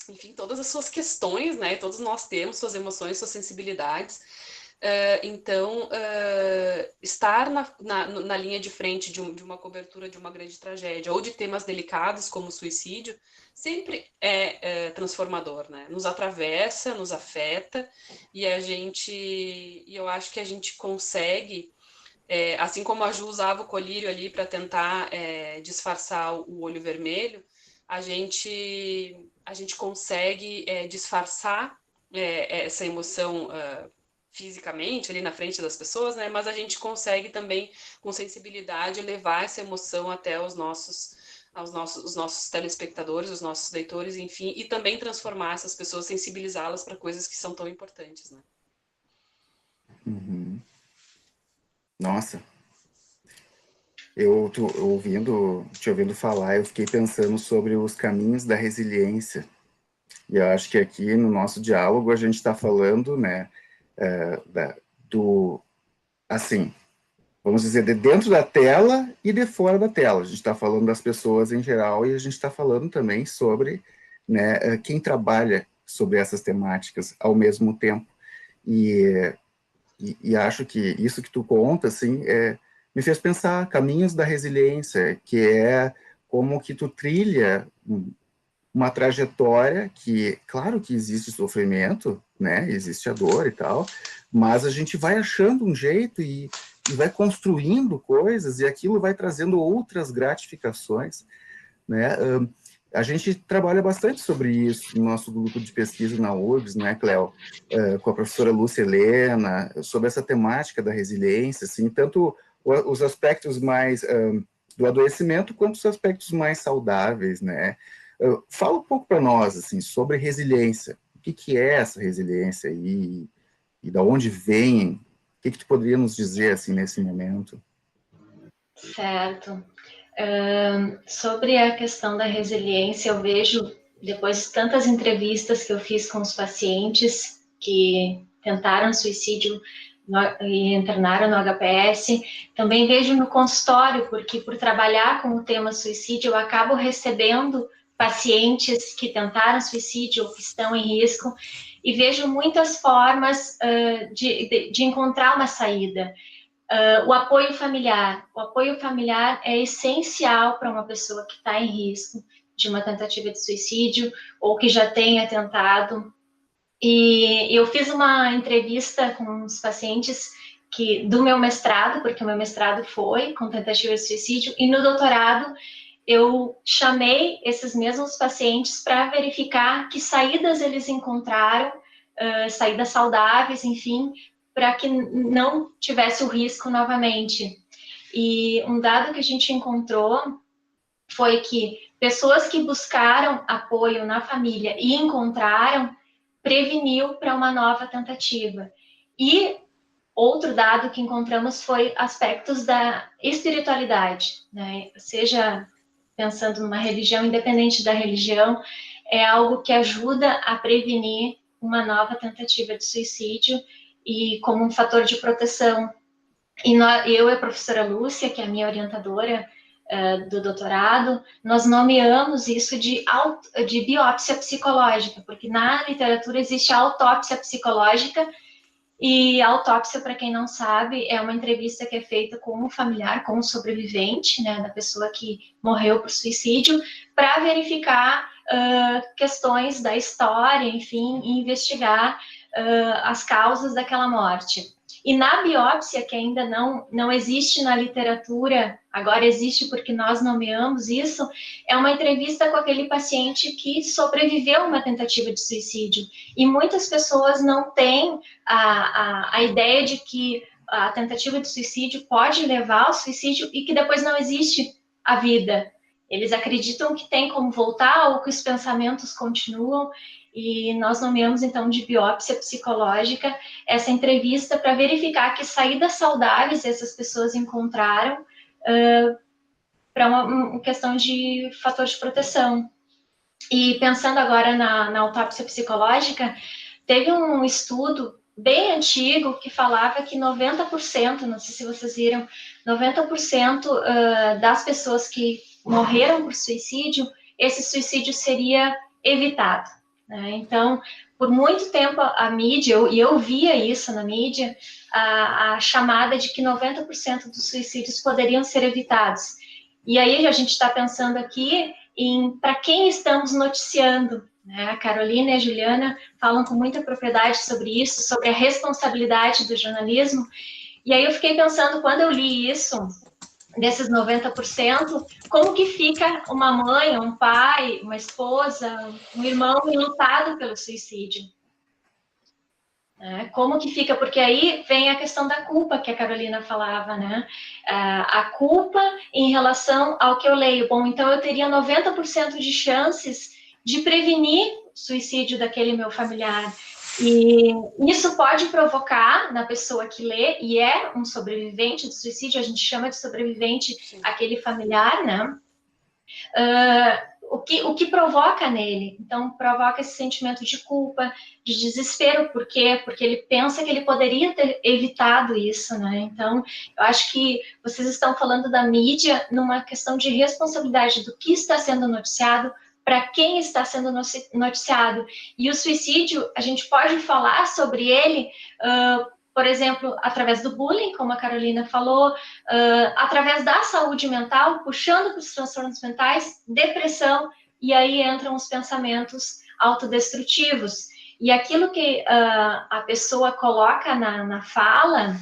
enfim, todas as suas questões, né? Todos nós temos suas emoções, suas sensibilidades. Então, estar na linha de frente de uma cobertura de uma grande tragédia ou de temas delicados como o suicídio sempre é transformador, né? Nos atravessa, nos afeta e eu acho que a gente consegue, assim como a Ju usava o colírio ali para tentar disfarçar o olho vermelho, a gente consegue disfarçar essa emoção fisicamente ali na frente das pessoas, né? Mas a gente consegue também, com sensibilidade, levar essa emoção até os nossos telespectadores, os nossos leitores, enfim, e também transformar essas pessoas, sensibilizá-las para coisas que são tão importantes, né? Uhum. Nossa, te ouvindo falar, eu fiquei pensando sobre os caminhos da resiliência. E eu acho que aqui no nosso diálogo a gente está falando, né, assim, vamos dizer, de dentro da tela e de fora da tela. A gente está falando das pessoas em geral e a gente está falando também sobre, né, quem trabalha sobre essas temáticas ao mesmo tempo. E acho que isso que tu conta, assim, me fez pensar caminhos da resiliência, que é como que tu trilha uma trajetória que, claro que existe sofrimento, né, existe a dor e tal, mas a gente vai achando um jeito e vai construindo coisas e aquilo vai trazendo outras gratificações, né? A gente trabalha bastante sobre isso no nosso grupo de pesquisa na URGS, né, Cléo? Com a professora Lúcia Helena, sobre essa temática da resiliência, assim, tanto os aspectos mais do adoecimento quanto os aspectos mais saudáveis, né? Fala um pouco para nós, assim, sobre resiliência. O que é essa resiliência e da onde vem? O que tu poderia nos dizer, assim, nesse momento? Certo. Sobre a questão da resiliência, eu vejo, depois de tantas entrevistas que eu fiz com os pacientes que tentaram suicídio e internaram no HPS, também vejo no consultório, porque por trabalhar com o tema suicídio, eu acabo recebendo pacientes que tentaram suicídio ou que estão em risco, e vejo muitas formas de encontrar uma saída. O apoio familiar. O apoio familiar é essencial para uma pessoa que está em risco de uma tentativa de suicídio ou que já tenha tentado. E eu fiz uma entrevista com os pacientes do meu mestrado, porque o meu mestrado foi com tentativa de suicídio, e no doutorado eu chamei esses mesmos pacientes para verificar que saídas eles encontraram, saídas saudáveis, enfim, para que não tivesse o risco novamente. E um dado que a gente encontrou foi que pessoas que buscaram apoio na família e encontraram, preveniu para uma nova tentativa. E outro dado que encontramos foi aspectos da espiritualidade, né? Seja pensando numa religião, independente da religião, é algo que ajuda a prevenir uma nova tentativa de suicídio e como um fator de proteção. E eu e a professora Lúcia, que é a minha orientadora do doutorado, nós nomeamos isso de biópsia psicológica, porque na literatura existe a autópsia psicológica, e a autópsia, para quem não sabe, é uma entrevista que é feita com um familiar, com um sobrevivente, né, da pessoa que morreu por suicídio, para verificar questões da história, enfim, e investigar as causas daquela morte. E na biópsia, que ainda não existe na literatura, agora existe porque nós nomeamos isso, é uma entrevista com aquele paciente que sobreviveu a uma tentativa de suicídio. E muitas pessoas não têm a ideia de que a tentativa de suicídio pode levar ao suicídio e que depois não existe a vida. Eles acreditam que tem como voltar ou que os pensamentos continuam, e nós nomeamos, então, de biópsia psicológica essa entrevista para verificar que saídas saudáveis essas pessoas encontraram para uma questão de fator de proteção. E pensando agora na autópsia psicológica, teve um estudo bem antigo que falava que 90%, não sei se vocês viram, 90% das pessoas que morreram por suicídio, esse suicídio seria evitado, né? Então, por muito tempo a mídia, eu via isso na mídia, a chamada de que 90% dos suicídios poderiam ser evitados. E aí a gente está pensando aqui em para quem estamos noticiando, né? A Carolina e a Juliana falam com muita propriedade sobre isso, sobre a responsabilidade do jornalismo. E aí eu fiquei pensando, quando eu li isso, desses 90%, como que fica uma mãe, um pai, uma esposa, um irmão enlutado pelo suicídio? Como que fica? Porque aí vem a questão da culpa que a Carolina falava, né? A culpa em relação ao que eu leio. Bom, então eu teria 90% de chances de prevenir o suicídio daquele meu familiar. E isso pode provocar na pessoa que lê, e é um sobrevivente do suicídio, a gente chama de sobrevivente aquele familiar, né? O que provoca nele? Então, provoca esse sentimento de culpa, de desespero. Por quê? Porque ele pensa que ele poderia ter evitado isso, né? Então, eu acho que vocês estão falando da mídia numa questão de responsabilidade do que está sendo noticiado, para quem está sendo noticiado. E o suicídio, a gente pode falar sobre ele, por exemplo, através do bullying, como a Carolina falou, através da saúde mental, puxando para os transtornos mentais, depressão, e aí entram os pensamentos autodestrutivos. E aquilo que a pessoa coloca na fala,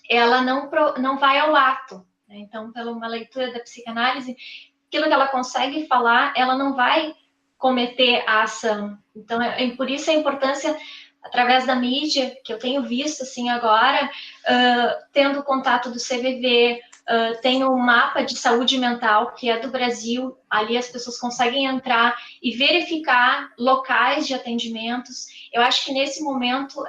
ela não vai ao ato. Né? Então, pela uma leitura da psicanálise, aquilo que ela consegue falar, ela não vai cometer a ação. Então, por isso a importância, através da mídia, que eu tenho visto, assim, agora, tendo contato do CVV, tem um mapa de saúde mental, que é do Brasil, ali as pessoas conseguem entrar e verificar locais de atendimentos. Eu acho que nesse momento,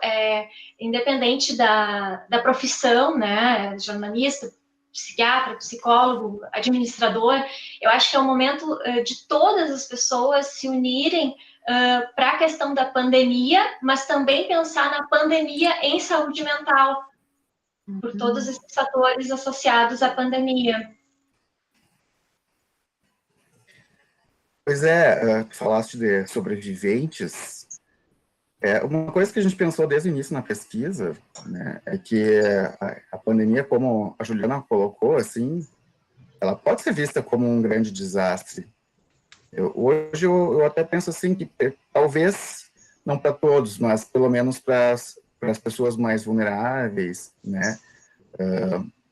independente da profissão, né, jornalista, psiquiatra, psicólogo, administrador. Eu acho que é o momento de todas as pessoas se unirem para a questão da pandemia, mas também pensar na pandemia em saúde mental, por todos esses fatores associados à pandemia. Pois é, tu falaste de sobreviventes. Uma coisa que a gente pensou desde o início na pesquisa, né, é que a pandemia, como a Juliana colocou, assim, ela pode ser vista como um grande desastre. Hoje eu até penso assim que talvez não para todos, mas pelo menos para as pessoas mais vulneráveis, né?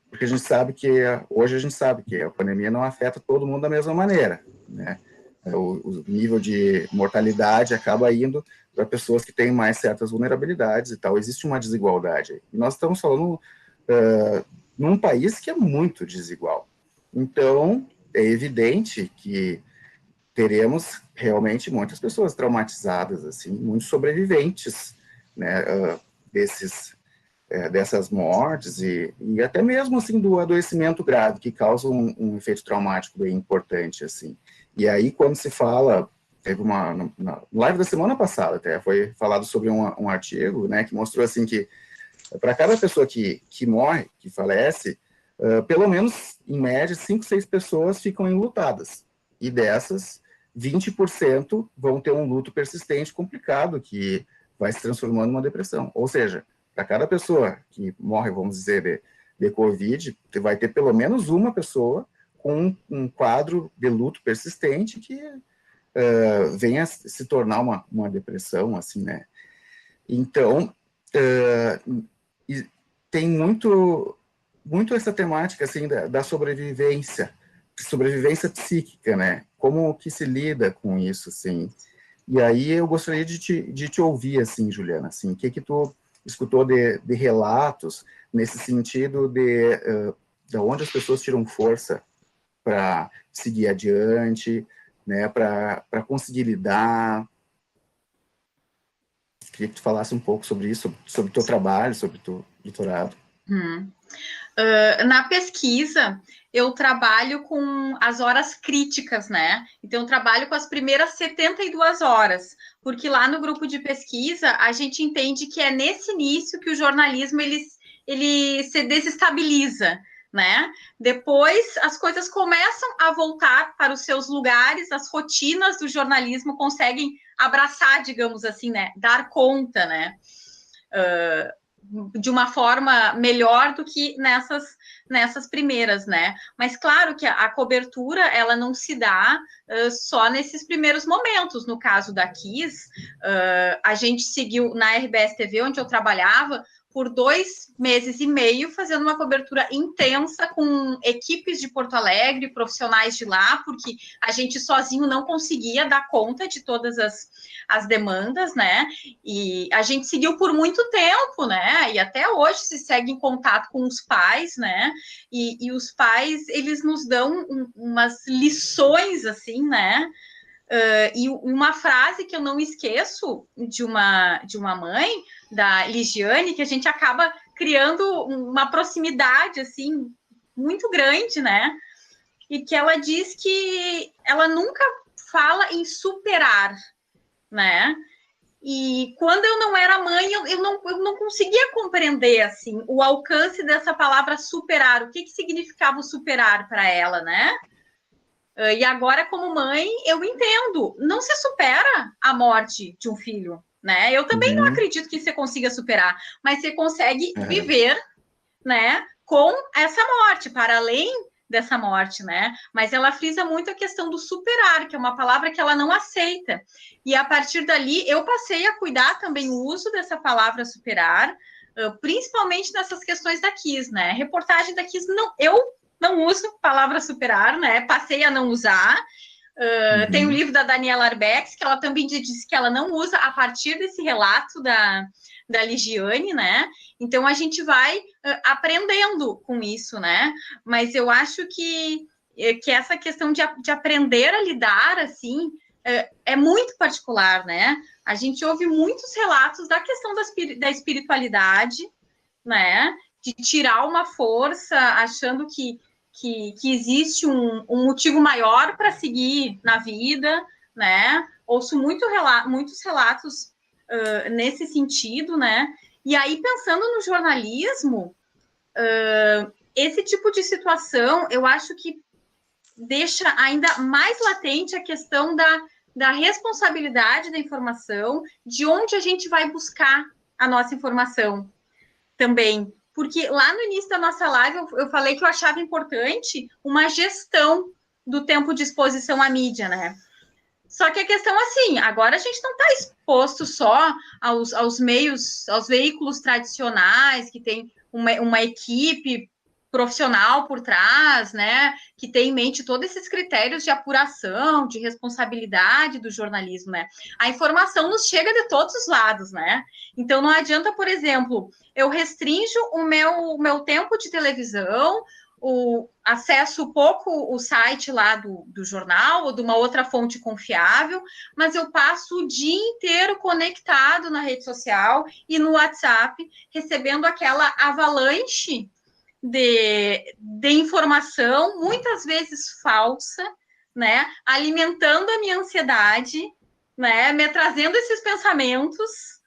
Porque a gente sabe que hoje a gente sabe que a pandemia não afeta todo mundo da mesma maneira, né? O nível de mortalidade acaba indo para pessoas que têm mais certas vulnerabilidades e tal. Existe uma desigualdade. E nós estamos falando num país que é muito desigual. Então, é evidente que teremos realmente muitas pessoas traumatizadas, assim, muitos sobreviventes, né, dessas mortes e até mesmo assim do adoecimento grave que causa um efeito traumático bem importante, assim. E aí quando se fala, teve na live da semana passada até foi falado sobre um artigo, né, que mostrou assim que para cada pessoa que morre, que falece, pelo menos em média 5, 6 pessoas ficam enlutadas, e dessas 20% vão ter um luto persistente complicado que vai se transformando numa depressão. Ou seja, para cada pessoa que morre, vamos dizer, de Covid, vai ter pelo menos uma pessoa com um quadro de luto persistente que venha a se tornar uma depressão, assim, né? Então, tem muito essa temática, assim, da sobrevivência psíquica, né? Como que se lida com isso, assim? E aí eu gostaria de te ouvir, assim, Juliana, assim, o que tu escutou de relatos nesse sentido de onde as pessoas tiram força para seguir adiante, né? Para conseguir lidar. Queria que tu falasse um pouco sobre isso, sobre o teu trabalho, sobre o teu doutorado. Na pesquisa, eu trabalho com as horas críticas, né? Então, eu trabalho com as primeiras 72 horas, porque lá no grupo de pesquisa, a gente entende que é nesse início que o jornalismo ele se desestabiliza, né? Depois, as coisas começam a voltar para os seus lugares, as rotinas do jornalismo conseguem abraçar, digamos assim, né? Dar conta, né? De uma forma melhor do que nessas primeiras, né? Mas claro que a cobertura ela não se dá só nesses primeiros momentos. No caso da Kiss, a gente seguiu na RBS TV, onde eu trabalhava, por 2 meses e meio, fazendo uma cobertura intensa com equipes de Porto Alegre, profissionais de lá, porque a gente sozinho não conseguia dar conta de todas as demandas, né? E a gente seguiu por muito tempo, né? E até hoje se segue em contato com os pais, né? E os pais, eles nos dão umas lições, assim, né? E uma frase que eu não esqueço de uma mãe, da Ligiane, que a gente acaba criando uma proximidade, assim, muito grande, né? E que ela diz que ela nunca fala em superar, né? E quando eu não era mãe, eu não conseguia compreender, assim, o alcance dessa palavra superar, o que significava o superar para ela, né? E agora, como mãe, eu entendo. Não se supera a morte de um filho, né? Eu também não acredito que você consiga superar, mas você consegue viver, né, com essa morte, para além dessa morte, né? Mas ela frisa muito a questão do superar, que é uma palavra que ela não aceita. E a partir dali, eu passei a cuidar também o uso dessa palavra superar, principalmente nessas questões da Kiss, né? Reportagem da Kiss, eu não uso palavra superar, né? Passei a não usar. Tem o livro da Daniela Arbex, que ela também disse que ela não usa a partir desse relato da Ligiane, né? Então a gente vai aprendendo com isso, né? Mas eu acho que essa questão de aprender a lidar, assim, é muito particular, né? A gente ouve muitos relatos da questão da espiritualidade, né? de tirar uma força, achando que existe um motivo maior para seguir na vida, né? Ouço muitos relatos nesse sentido, né? E aí, pensando no jornalismo, esse tipo de situação, eu acho que deixa ainda mais latente a questão da responsabilidade da informação, de onde a gente vai buscar a nossa informação também. Porque lá no início da nossa live eu falei que eu achava importante uma gestão do tempo de exposição à mídia, né? Só que a questão, assim, agora a gente não está exposto só aos meios, aos veículos tradicionais, que tem uma equipe profissional por trás, né, que tem em mente todos esses critérios de apuração, de responsabilidade do jornalismo, né? A informação nos chega de todos os lados, né? Então não adianta, por exemplo, eu restrinjo o meu tempo de televisão, acesso pouco o site lá do jornal ou de uma outra fonte confiável, mas eu passo o dia inteiro conectado na rede social e no WhatsApp, recebendo aquela avalanche de informação, muitas vezes falsa, né, alimentando a minha ansiedade, né, me trazendo esses pensamentos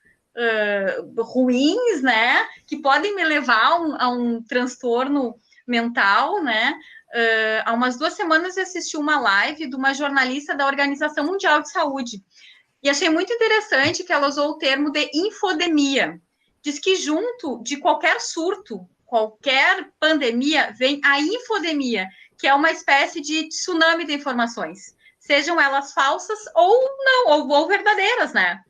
ruins, né, que podem me levar a um transtorno mental, né. Há umas 2 semanas eu assisti uma live de uma jornalista da Organização Mundial de Saúde e achei muito interessante que ela usou o termo de infodemia. Diz que junto de qualquer surto, qualquer pandemia, vem a infodemia, que é uma espécie de tsunami de informações, sejam elas falsas ou não, ou verdadeiras, né?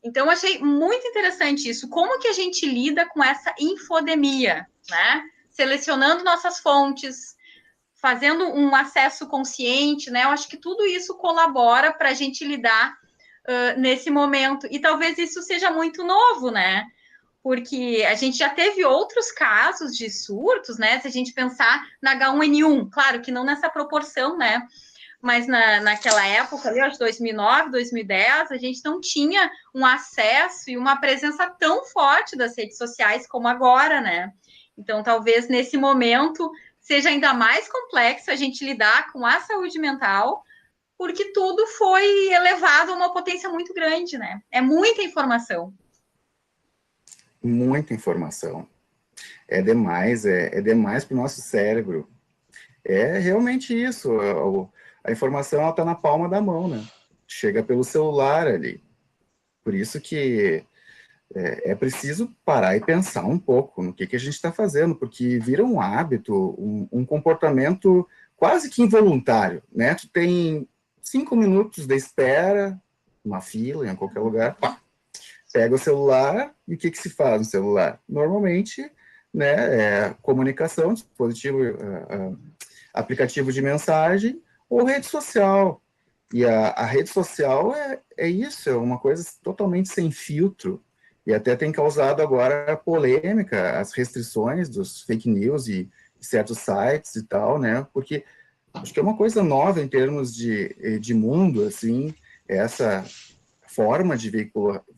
Então, eu achei muito interessante isso. Como que a gente lida com essa infodemia, né? Selecionando nossas fontes, fazendo um acesso consciente, né? Eu acho que tudo isso colabora para a gente lidar nesse momento. E talvez isso seja muito novo, né? Porque a gente já teve outros casos de surtos, né? Se a gente pensar na H1N1, claro que não nessa proporção, né? Mas naquela época, ali, acho 2009, 2010, a gente não tinha um acesso e uma presença tão forte das redes sociais como agora, né? Então, talvez nesse momento seja ainda mais complexo a gente lidar com a saúde mental, porque tudo foi elevado a uma potência muito grande, né? É muita informação. Muita informação. É demais para o nosso cérebro. É realmente isso. A informação está na palma da mão, né? Chega pelo celular ali. Por isso que é preciso parar e pensar um pouco no que a gente está fazendo, porque vira um hábito, um comportamento quase que involuntário, né? Tu tem 5 minutos de espera, uma fila em qualquer lugar, pá, pega o celular e o que se faz no celular? Normalmente, né, comunicação, dispositivo, aplicativo de mensagem ou rede social. E a rede social é isso, é uma coisa totalmente sem filtro. E até tem causado agora polêmica, as restrições dos fake news e certos sites e tal, né? Porque acho que é uma coisa nova em termos de mundo, assim, essa forma de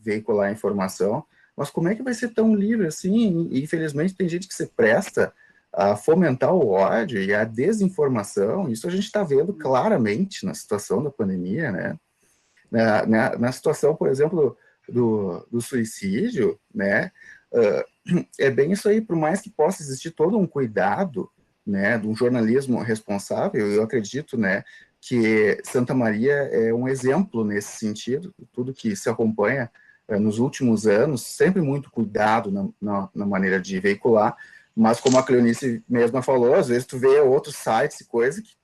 veicular informação, mas como é que vai ser tão livre assim? E, infelizmente, tem gente que se presta a fomentar o ódio e a desinformação. Isso a gente está vendo claramente na situação da pandemia, né? Na situação, por exemplo, do suicídio, né? É bem isso aí, por mais que possa existir todo um cuidado, né, de um jornalismo responsável, eu acredito, né, que Santa Maria é um exemplo nesse sentido, tudo que se acompanha nos últimos anos, sempre muito cuidado na maneira de veicular, mas como a Cleonice mesma falou, às vezes tu vê outros sites e coisas que,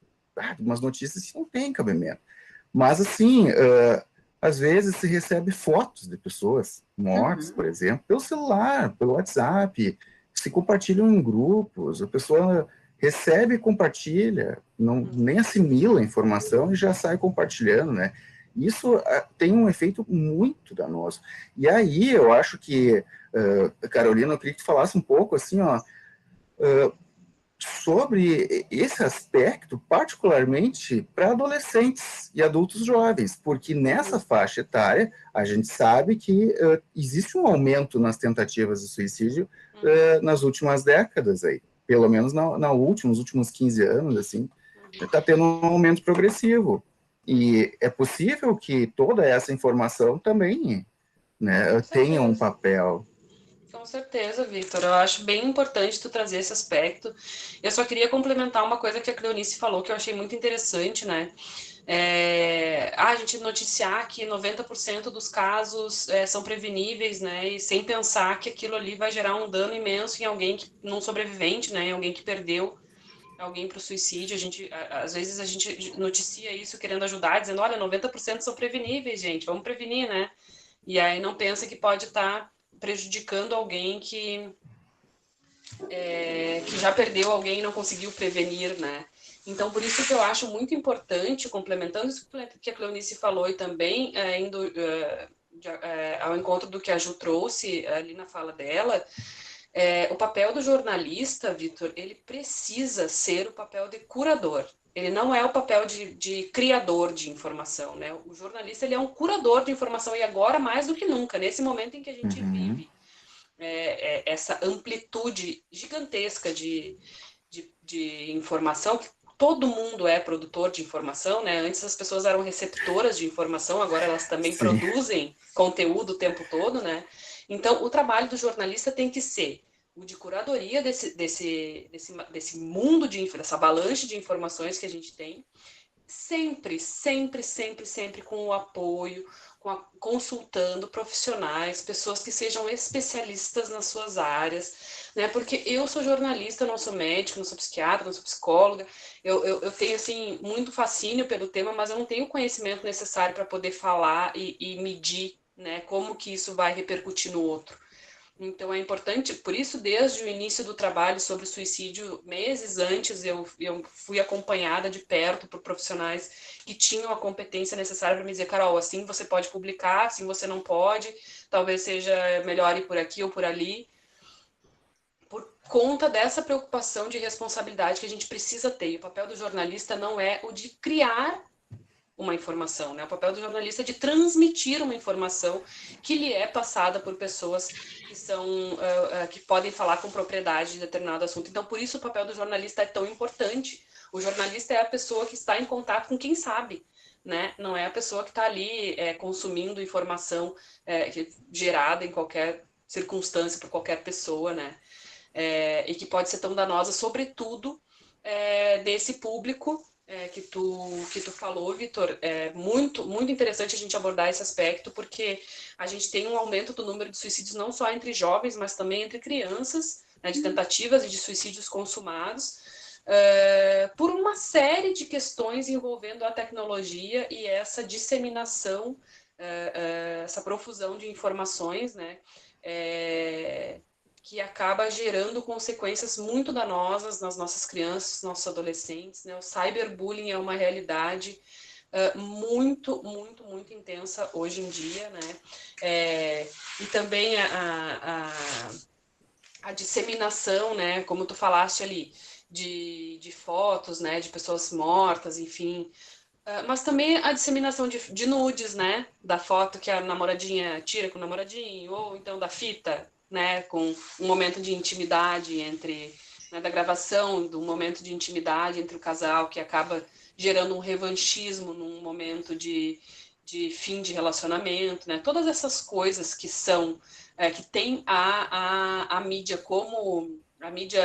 umas notícias que não tem cabimento. Mas assim, às vezes se recebe fotos de pessoas mortas, por exemplo, pelo celular, pelo WhatsApp, se compartilham em grupos, a pessoa recebe e compartilha, nem assimila a informação e já sai compartilhando, né? Isso tem um efeito muito danoso. E aí eu acho que, Carolina, eu queria que tu falasse um pouco, assim, ó, sobre esse aspecto, particularmente para adolescentes e adultos jovens, porque nessa faixa etária a gente sabe que existe um aumento nas tentativas de suicídio nas últimas décadas, aí, pelo menos nos últimos 15 anos, assim, está tendo um aumento progressivo. E é possível que toda essa informação também, né, tenha um papel. Com certeza, Victor. Eu acho bem importante tu trazer esse aspecto. Eu só queria complementar uma coisa que a Cleonice falou, que eu achei muito interessante, né? A gente noticiar que 90% dos casos são preveníveis, né? E sem pensar que aquilo ali vai gerar um dano imenso em alguém num sobrevivente, né? Em alguém que perdeu alguém para o suicídio. Às vezes a gente noticia isso querendo ajudar, dizendo, olha, 90% são preveníveis, gente, vamos prevenir, né? E aí não pensa que pode estar prejudicando alguém que já perdeu alguém e não conseguiu prevenir, né? Então, por isso que eu acho muito importante, complementando isso que a Cleonice falou e também indo ao encontro do que a Ju trouxe ali na fala dela, o papel do jornalista, Vitor, ele precisa ser o papel de curador. Ele não é o papel de criador de informação, né? O jornalista, ele é um curador de informação, e agora mais do que nunca, nesse momento em que a gente vive essa amplitude gigantesca de informação, que todo mundo é produtor de informação, né? Antes as pessoas eram receptoras de informação, agora elas também produzem conteúdo o tempo todo, né? Então, o trabalho do jornalista tem que ser o de curadoria desse mundo, dessa avalanche de informações que a gente tem, sempre com o apoio, consultando profissionais, pessoas que sejam especialistas nas suas áreas, né? Porque eu sou jornalista, não sou médico, não sou psiquiatra, não sou psicóloga, eu tenho, assim, muito fascínio pelo tema, mas eu não tenho o conhecimento necessário para poder falar e medir, né, como que isso vai repercutir no outro. Então é importante, por isso desde o início do trabalho sobre o suicídio, meses antes, eu fui acompanhada de perto por profissionais que tinham a competência necessária para me dizer, Carol, assim você pode publicar, assim você não pode, talvez seja melhor ir por aqui ou por ali, por conta dessa preocupação de responsabilidade que a gente precisa ter. E o papel do jornalista não é o de criar uma informação, né? O papel do jornalista é de transmitir uma informação que lhe é passada por pessoas que são que podem falar com propriedade de determinado assunto. Então, por isso o papel do jornalista é tão importante. O jornalista é a pessoa que está em contato com quem sabe, né? Não é a pessoa que está ali consumindo informação gerada em qualquer circunstância por qualquer pessoa, né? E que pode ser tão danosa, sobretudo desse público que tu falou, Vitor. É muito interessante a gente abordar esse aspecto, porque a gente tem um aumento do número de suicídios não só entre jovens, mas também entre crianças, né, de tentativas e de suicídios consumados, por uma série de questões envolvendo a tecnologia e essa disseminação, essa profusão de informações, né, que acaba gerando consequências muito danosas nas nossas crianças, nossos adolescentes, né? O cyberbullying é uma realidade muito intensa hoje em dia, né? E também a disseminação, né? Como tu falaste ali, de fotos, né? De pessoas mortas, enfim. Mas também a disseminação de nudes, né? Da foto que a namoradinha tira com o namoradinho, ou então da fita, né, com um momento de intimidade né, da gravação do momento de intimidade entre o casal, que acaba gerando um revanchismo num momento de fim de relacionamento, né? Todas essas coisas que são, que tem a mídia como, a mídia,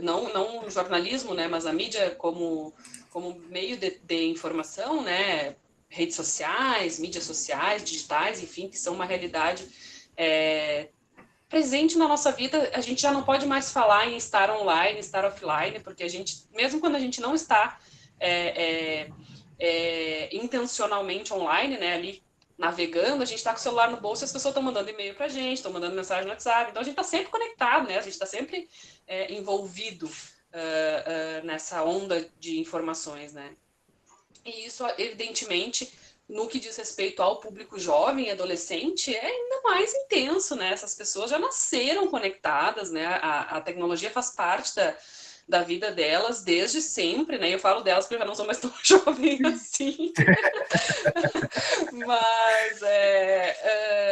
não o jornalismo, né, mas a mídia como meio de informação, né, redes sociais, mídias sociais, digitais, enfim, que são uma realidade presente na nossa vida. A gente já não pode mais falar em estar online, estar offline, porque a gente, mesmo quando a gente não está intencionalmente online, né, ali navegando, a gente está com o celular no bolso e as pessoas estão mandando e-mail para a gente, estão mandando mensagem no WhatsApp, então a gente está sempre conectado, né, a gente está sempre envolvido nessa onda de informações, né. E isso, evidentemente, no que diz respeito ao público jovem e adolescente, é ainda mais intenso, né? Essas pessoas já nasceram conectadas, né? A tecnologia faz parte da vida delas desde sempre, né? Eu falo delas porque eu já não sou mais tão jovem assim. Mas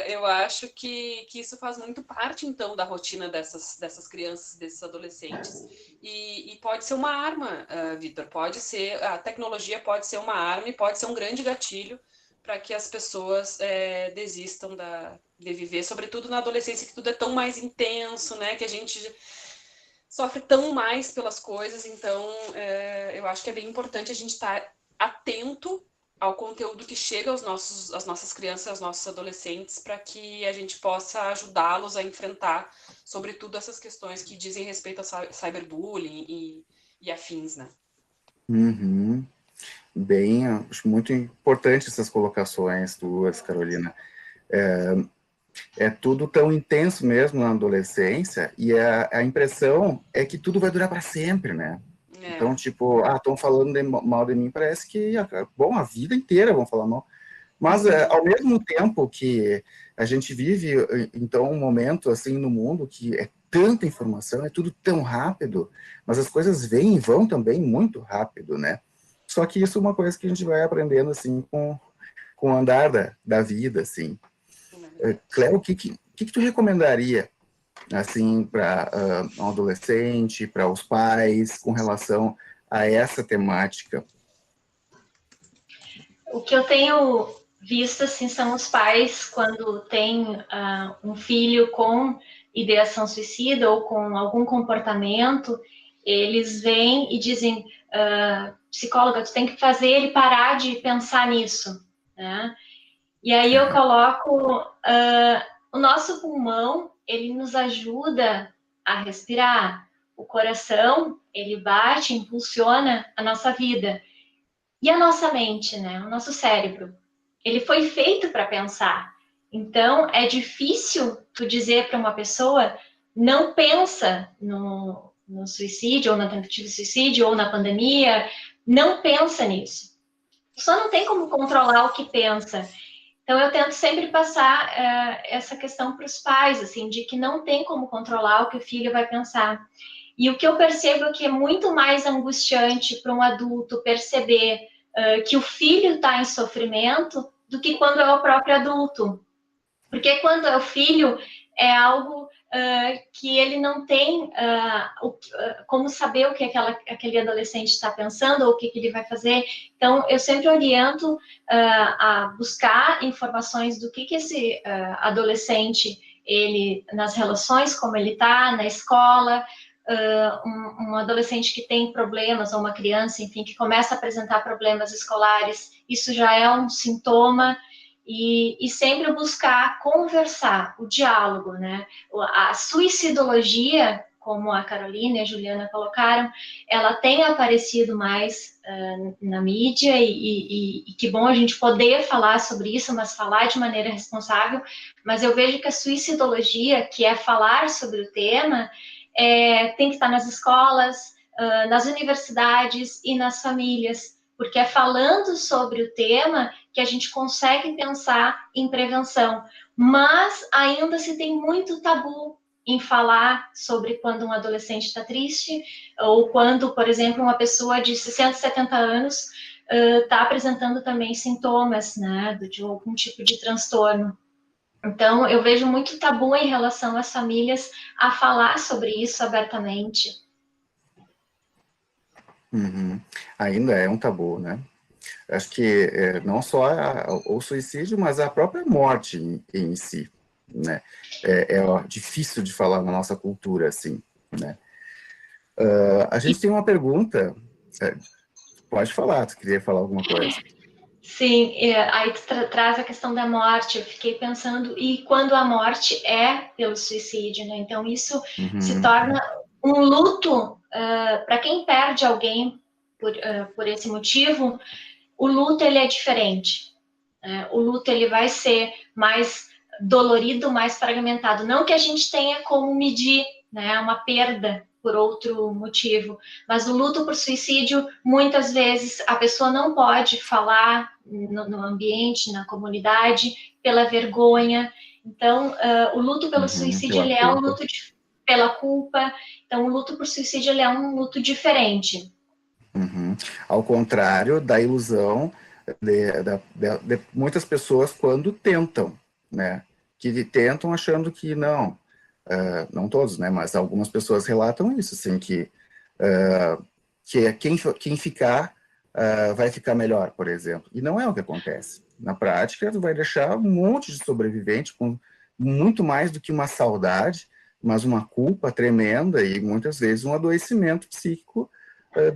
eu acho que isso faz muito parte, então, da rotina dessas crianças, desses adolescentes. E pode ser uma arma, Vitor, a tecnologia pode ser uma arma e pode ser um grande gatilho para que as pessoas desistam de viver, sobretudo na adolescência, que tudo é tão mais intenso, né? Que a gente sofre tão mais pelas coisas. Então, eu acho que é bem importante a gente estar atento ao conteúdo que chega às nossas crianças, aos nossos adolescentes, para que a gente possa ajudá-los a enfrentar, sobretudo, essas questões que dizem respeito ao cyberbullying e afins, né? Uhum. Bem, acho muito importante essas colocações tuas, Carolina. É tudo tão intenso mesmo na adolescência, e a impressão é que tudo vai durar para sempre, né? Então, tipo, estão falando mal de mim, parece que, bom, a vida inteira vão falar mal. Mas, ao mesmo tempo que a gente vive, então, um momento, assim, no mundo que é tanta informação, é tudo tão rápido, mas as coisas vêm e vão também muito rápido, né? Só que isso é uma coisa que a gente vai aprendendo, assim, com o andar da vida, assim. Cléo, o que tu recomendaria, assim, para um adolescente, para os pais, com relação a essa temática? O que eu tenho visto, assim, são os pais, quando tem um filho com ideação suicida ou com algum comportamento, eles vêm e dizem, psicóloga, tu tem que fazer ele parar de pensar nisso, né? E aí eu coloco, o nosso pulmão, ele nos ajuda a respirar. O coração, ele bate, impulsiona a nossa vida. E a nossa mente, né? O nosso cérebro, ele foi feito para pensar. Então, é difícil tu dizer para uma pessoa, não pensa no suicídio, ou na tentativa de suicídio, ou na pandemia, não pensa nisso. Só não tem como controlar o que pensa. Então, eu tento sempre passar essa questão para os pais, assim, de que não tem como controlar o que o filho vai pensar. E o que eu percebo é que é muito mais angustiante para um adulto perceber que o filho está em sofrimento do que quando é o próprio adulto. Porque quando é o filho, é algo que ele não tem como saber o que aquele adolescente está pensando ou o que ele vai fazer. Então, eu sempre oriento a buscar informações do que esse adolescente, ele, nas relações, como ele está, na escola, um adolescente que tem problemas, ou uma criança, enfim, que começa a apresentar problemas escolares, isso já é um sintoma. E sempre buscar conversar, o diálogo, né? A suicidologia, como a Carolina e a Juliana colocaram, ela tem aparecido mais na mídia, e que bom a gente poder falar sobre isso, mas falar de maneira responsável. Mas eu vejo que a suicidologia, que é falar sobre o tema, tem que estar nas escolas, nas universidades e nas famílias, porque é falando sobre o tema que a gente consegue pensar em prevenção. Mas ainda se tem muito tabu em falar sobre quando um adolescente está triste, ou quando, por exemplo, uma pessoa de 60, 70 anos está apresentando também sintomas, né, de algum tipo de transtorno. Então, eu vejo muito tabu em relação às famílias a falar sobre isso abertamente. Uhum. Ainda é um tabu, né? Acho que não só o suicídio, mas a própria morte em si, né? É difícil de falar na nossa cultura, assim, né? A gente tem uma pergunta. Pode falar, tu queria falar alguma coisa? Sim, aí tu traz a questão da morte, eu fiquei pensando, e quando a morte é pelo suicídio, né? Então isso se torna um luto para quem perde alguém por esse motivo. O luto, ele é diferente. O luto, ele vai ser mais dolorido, mais fragmentado. Não que a gente tenha como medir, né, uma perda por outro motivo, mas o luto por suicídio, muitas vezes a pessoa não pode falar no ambiente, na comunidade, pela vergonha. Então, o luto pelo suicídio, ele é um luto pela culpa. Então, o luto por suicídio ele é um luto diferente. Uhum. Ao contrário da ilusão de muitas pessoas quando tentam, né? Que tentam achando que não, não todos, né? Mas algumas pessoas relatam isso, assim, que quem ficar vai ficar melhor, por exemplo. E não é o que acontece. Na prática, tu vai deixar um monte de sobrevivente com muito mais do que uma saudade, mas uma culpa tremenda e muitas vezes um adoecimento psíquico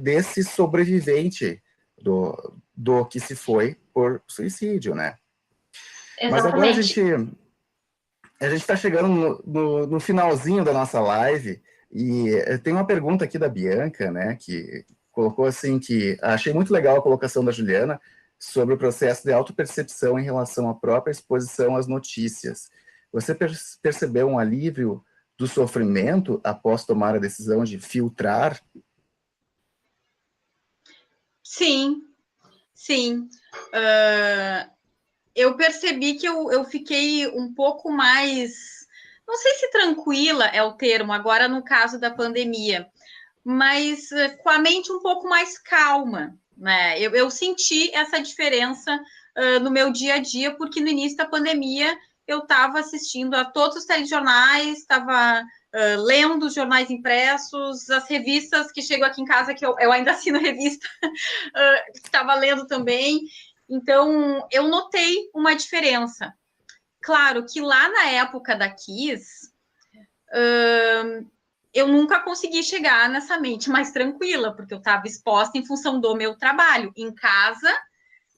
desse sobrevivente do que se foi por suicídio, né? Exatamente. Mas agora a gente está chegando no finalzinho da nossa live e tem uma pergunta aqui da Bianca, né, que colocou assim que achei muito legal a colocação da Juliana sobre o processo de autopercepção em relação à própria exposição às notícias. Você percebeu um alívio do sofrimento após tomar a decisão de filtrar? Sim, sim. Eu percebi que eu fiquei um pouco mais, não sei se tranquila é o termo, agora no caso da pandemia, mas com a mente um pouco mais calma, né? Eu senti essa diferença no meu dia a dia, porque no início da pandemia eu estava assistindo a todos os telejornais, estava lendo os jornais impressos, as revistas que chegam aqui em casa, que eu ainda assino revista, estava lendo também. Então, eu notei uma diferença. Claro que lá na época da Kiss, eu nunca consegui chegar nessa mente mais tranquila, porque eu estava exposta em função do meu trabalho. Em casa,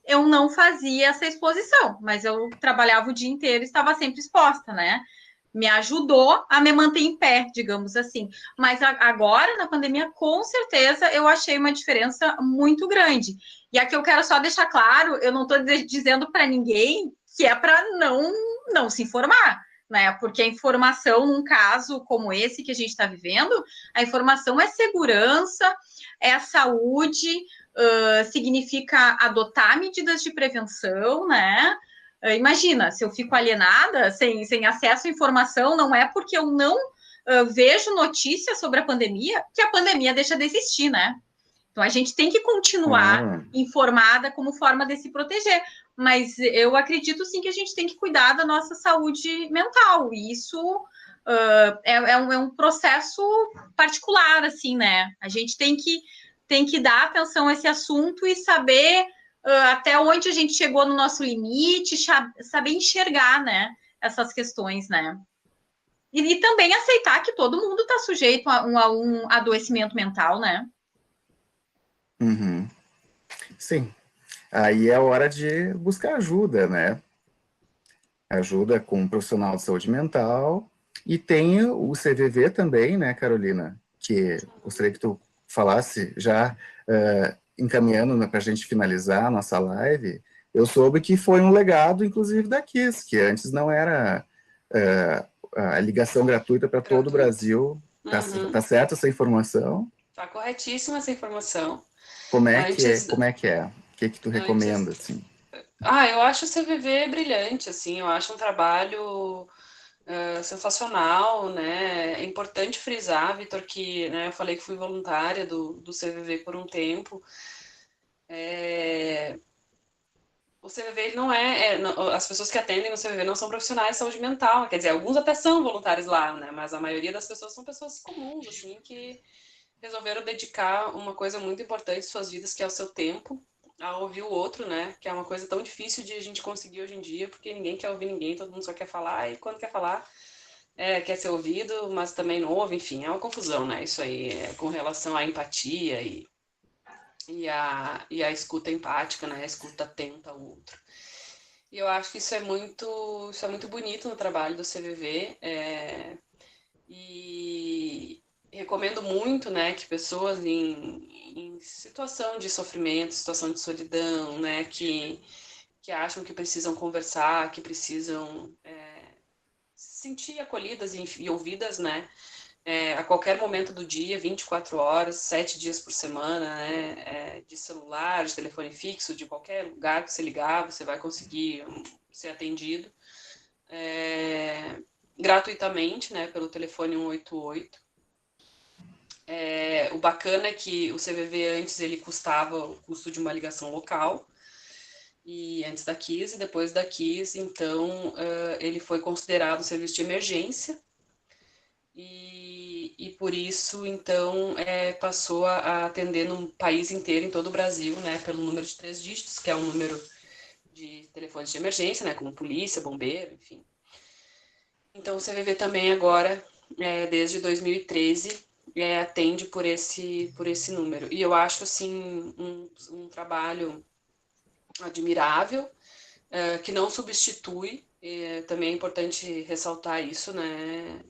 eu não fazia essa exposição, mas eu trabalhava o dia inteiro e estava sempre exposta, né? Me ajudou a me manter em pé, digamos assim. Mas agora, na pandemia, com certeza, eu achei uma diferença muito grande. E aqui eu quero só deixar claro, eu não estou dizendo para ninguém que é para não se informar, né? Porque a informação, num caso como esse que a gente está vivendo, a informação é segurança, é saúde, significa adotar medidas de prevenção, né? Imagina, se eu fico alienada, sem acesso à informação, não é porque eu não vejo notícias sobre a pandemia que a pandemia deixa de existir, né? Então, a gente tem que continuar informada como forma de se proteger. Mas eu acredito, sim, que a gente tem que cuidar da nossa saúde mental. E isso é um processo particular, assim, né? A gente tem que dar atenção a esse assunto e saber até onde a gente chegou no nosso limite, saber enxergar, né, essas questões, né? E também aceitar que todo mundo está sujeito a um adoecimento mental, né? Uhum. Sim. Aí é hora de buscar ajuda, né? Ajuda com um profissional de saúde mental. E tem o CVV também, né, Carolina? Que gostaria que tu falasse já encaminhando para a gente finalizar a nossa live. Eu soube que foi um legado, inclusive, da KISS, que antes não era a ligação gratuita para todo o Brasil. Tá certa essa informação? Tá corretíssima essa informação. Como é que é? O que tu recomenda, assim? Eu acho o CVV brilhante, assim, eu acho um trabalho sensacional, né? É importante frisar, Vitor, que né, eu falei que fui voluntária do CVV por um tempo. O CVV ele não as pessoas que atendem no CVV não são profissionais de saúde mental, quer dizer, alguns até são voluntários lá, né? Mas a maioria das pessoas são pessoas comuns, assim, que resolveram dedicar uma coisa muito importante em suas vidas, que é o seu tempo, a ouvir o outro, né? Que é uma coisa tão difícil de a gente conseguir hoje em dia, porque ninguém quer ouvir ninguém, todo mundo só quer falar, e quando quer falar, quer ser ouvido, mas também não ouve, enfim, é uma confusão, né? Isso aí, com relação à empatia e a escuta empática, né? A escuta atenta ao outro. E eu acho que isso é muito bonito no trabalho do CVV, e recomendo muito, né, que pessoas em situação de sofrimento, situação de solidão, né, que acham que precisam conversar, que precisam se sentir acolhidas e ouvidas, né, a qualquer momento do dia, 24 horas, 7 dias por semana, né, de celular, de telefone fixo, de qualquer lugar que você ligar, você vai conseguir ser atendido. gratuitamente, né, pelo telefone 188. O bacana é que o CVV antes ele custava o custo de uma ligação local, e antes da KISS e depois da KISS, então ele foi considerado serviço de emergência, e por isso, então, passou a atender no país inteiro, em todo o Brasil, né, pelo número de 3 dígitos, que é um número de telefones de emergência, né, como polícia, bombeiro, enfim. Então, o CVV também agora, desde 2013, atende por esse número. E eu acho, assim, um trabalho admirável, que não substitui, também é importante ressaltar isso, né,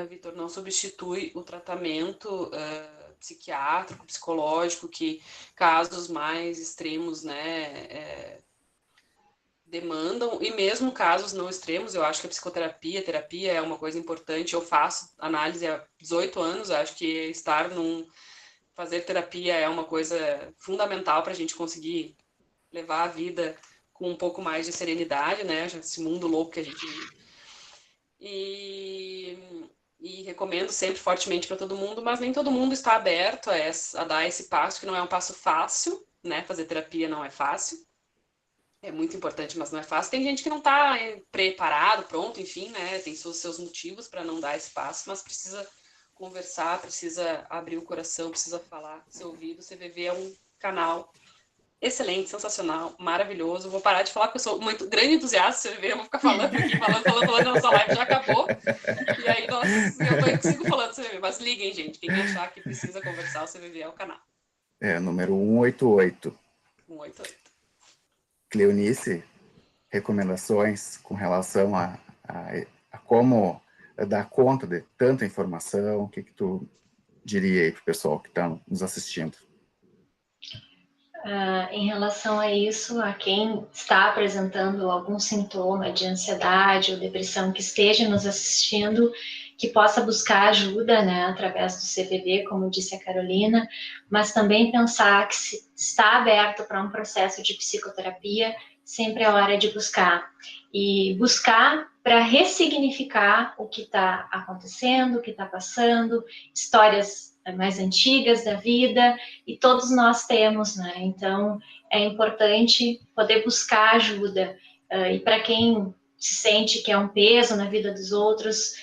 Vitor, não substitui o tratamento psiquiátrico, psicológico, que casos mais extremos, né, demandam, e mesmo casos não extremos, eu acho que a psicoterapia, a terapia é uma coisa importante. Eu faço análise há 18 anos, acho que fazer terapia é uma coisa fundamental para a gente conseguir levar a vida com um pouco mais de serenidade, né? Esse mundo louco que a gente vive. E recomendo sempre fortemente para todo mundo, mas nem todo mundo está aberto a dar esse passo, que não é um passo fácil, né? Fazer terapia não é fácil. É muito importante, mas não é fácil. Tem gente que não está preparado, pronto, enfim, né? Tem seus motivos para não dar esse passo, mas precisa conversar, precisa abrir o coração, precisa falar, ser ouvido. O CVV é um canal excelente, sensacional, maravilhoso. Vou parar de falar porque eu sou muito grande entusiasta do CVV, eu vou ficar falando aqui, falando, nossa live já acabou. E aí eu sigo falando do CVV, mas liguem, gente. Quem achar que precisa conversar, o CVV é o canal. Número 188. 188. Cleonice, recomendações com relação a como dar conta de tanta informação? O que tu diria aí para o pessoal que está nos assistindo? Em relação a isso, a quem está apresentando algum sintoma de ansiedade ou depressão que esteja nos assistindo, que possa buscar ajuda, né, através do CVV, como disse a Carolina, mas também pensar que se está aberto para um processo de psicoterapia, sempre é hora de buscar. E buscar para ressignificar o que está acontecendo, o que está passando, histórias mais antigas da vida, e todos nós temos, né? Então, é importante poder buscar ajuda. E para quem se sente que é um peso na vida dos outros,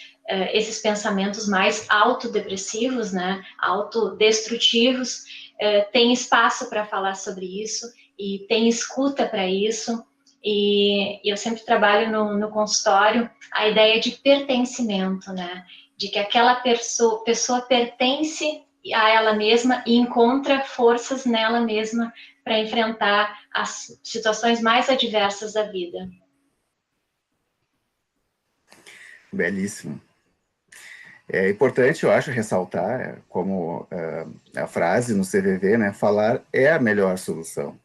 esses pensamentos mais autodepressivos, né? Autodestrutivos, tem espaço para falar sobre isso, e tem escuta para isso. E eu sempre trabalho no consultório a ideia de pertencimento, né? De que aquela pessoa pertence a ela mesma e encontra forças nela mesma para enfrentar as situações mais adversas da vida. Belíssimo. É importante, eu acho, ressaltar, como a frase no CVV, né, falar é a melhor solução,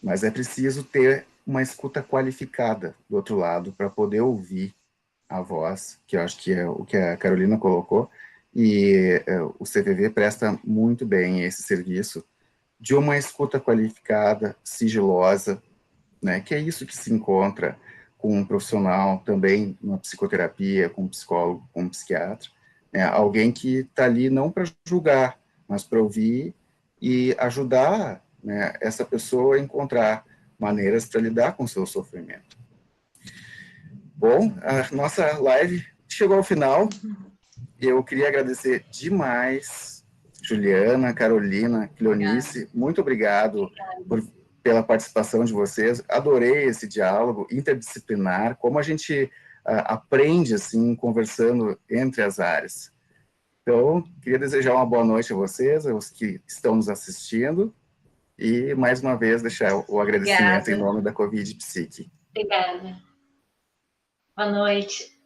mas é preciso ter uma escuta qualificada do outro lado para poder ouvir a voz, que eu acho que é o que a Carolina colocou, e o CVV presta muito bem esse serviço de uma escuta qualificada, sigilosa, né, que é isso que se encontra com um profissional também, uma psicoterapia, com um psicólogo, com um psiquiatra, né, alguém que está ali não para julgar, mas para ouvir e ajudar, né, essa pessoa a encontrar maneiras para lidar com o seu sofrimento. Bom, a nossa live chegou ao final. Eu queria agradecer demais, Juliana, Carolina, Cleonice, muito obrigado pela participação de vocês. Adorei esse diálogo interdisciplinar, como a gente aprende assim, conversando entre as áreas. Então, queria desejar uma boa noite a vocês, aos que estão nos assistindo, e mais uma vez deixar o agradecimento em nome da Covid Psique. Obrigada. Boa noite.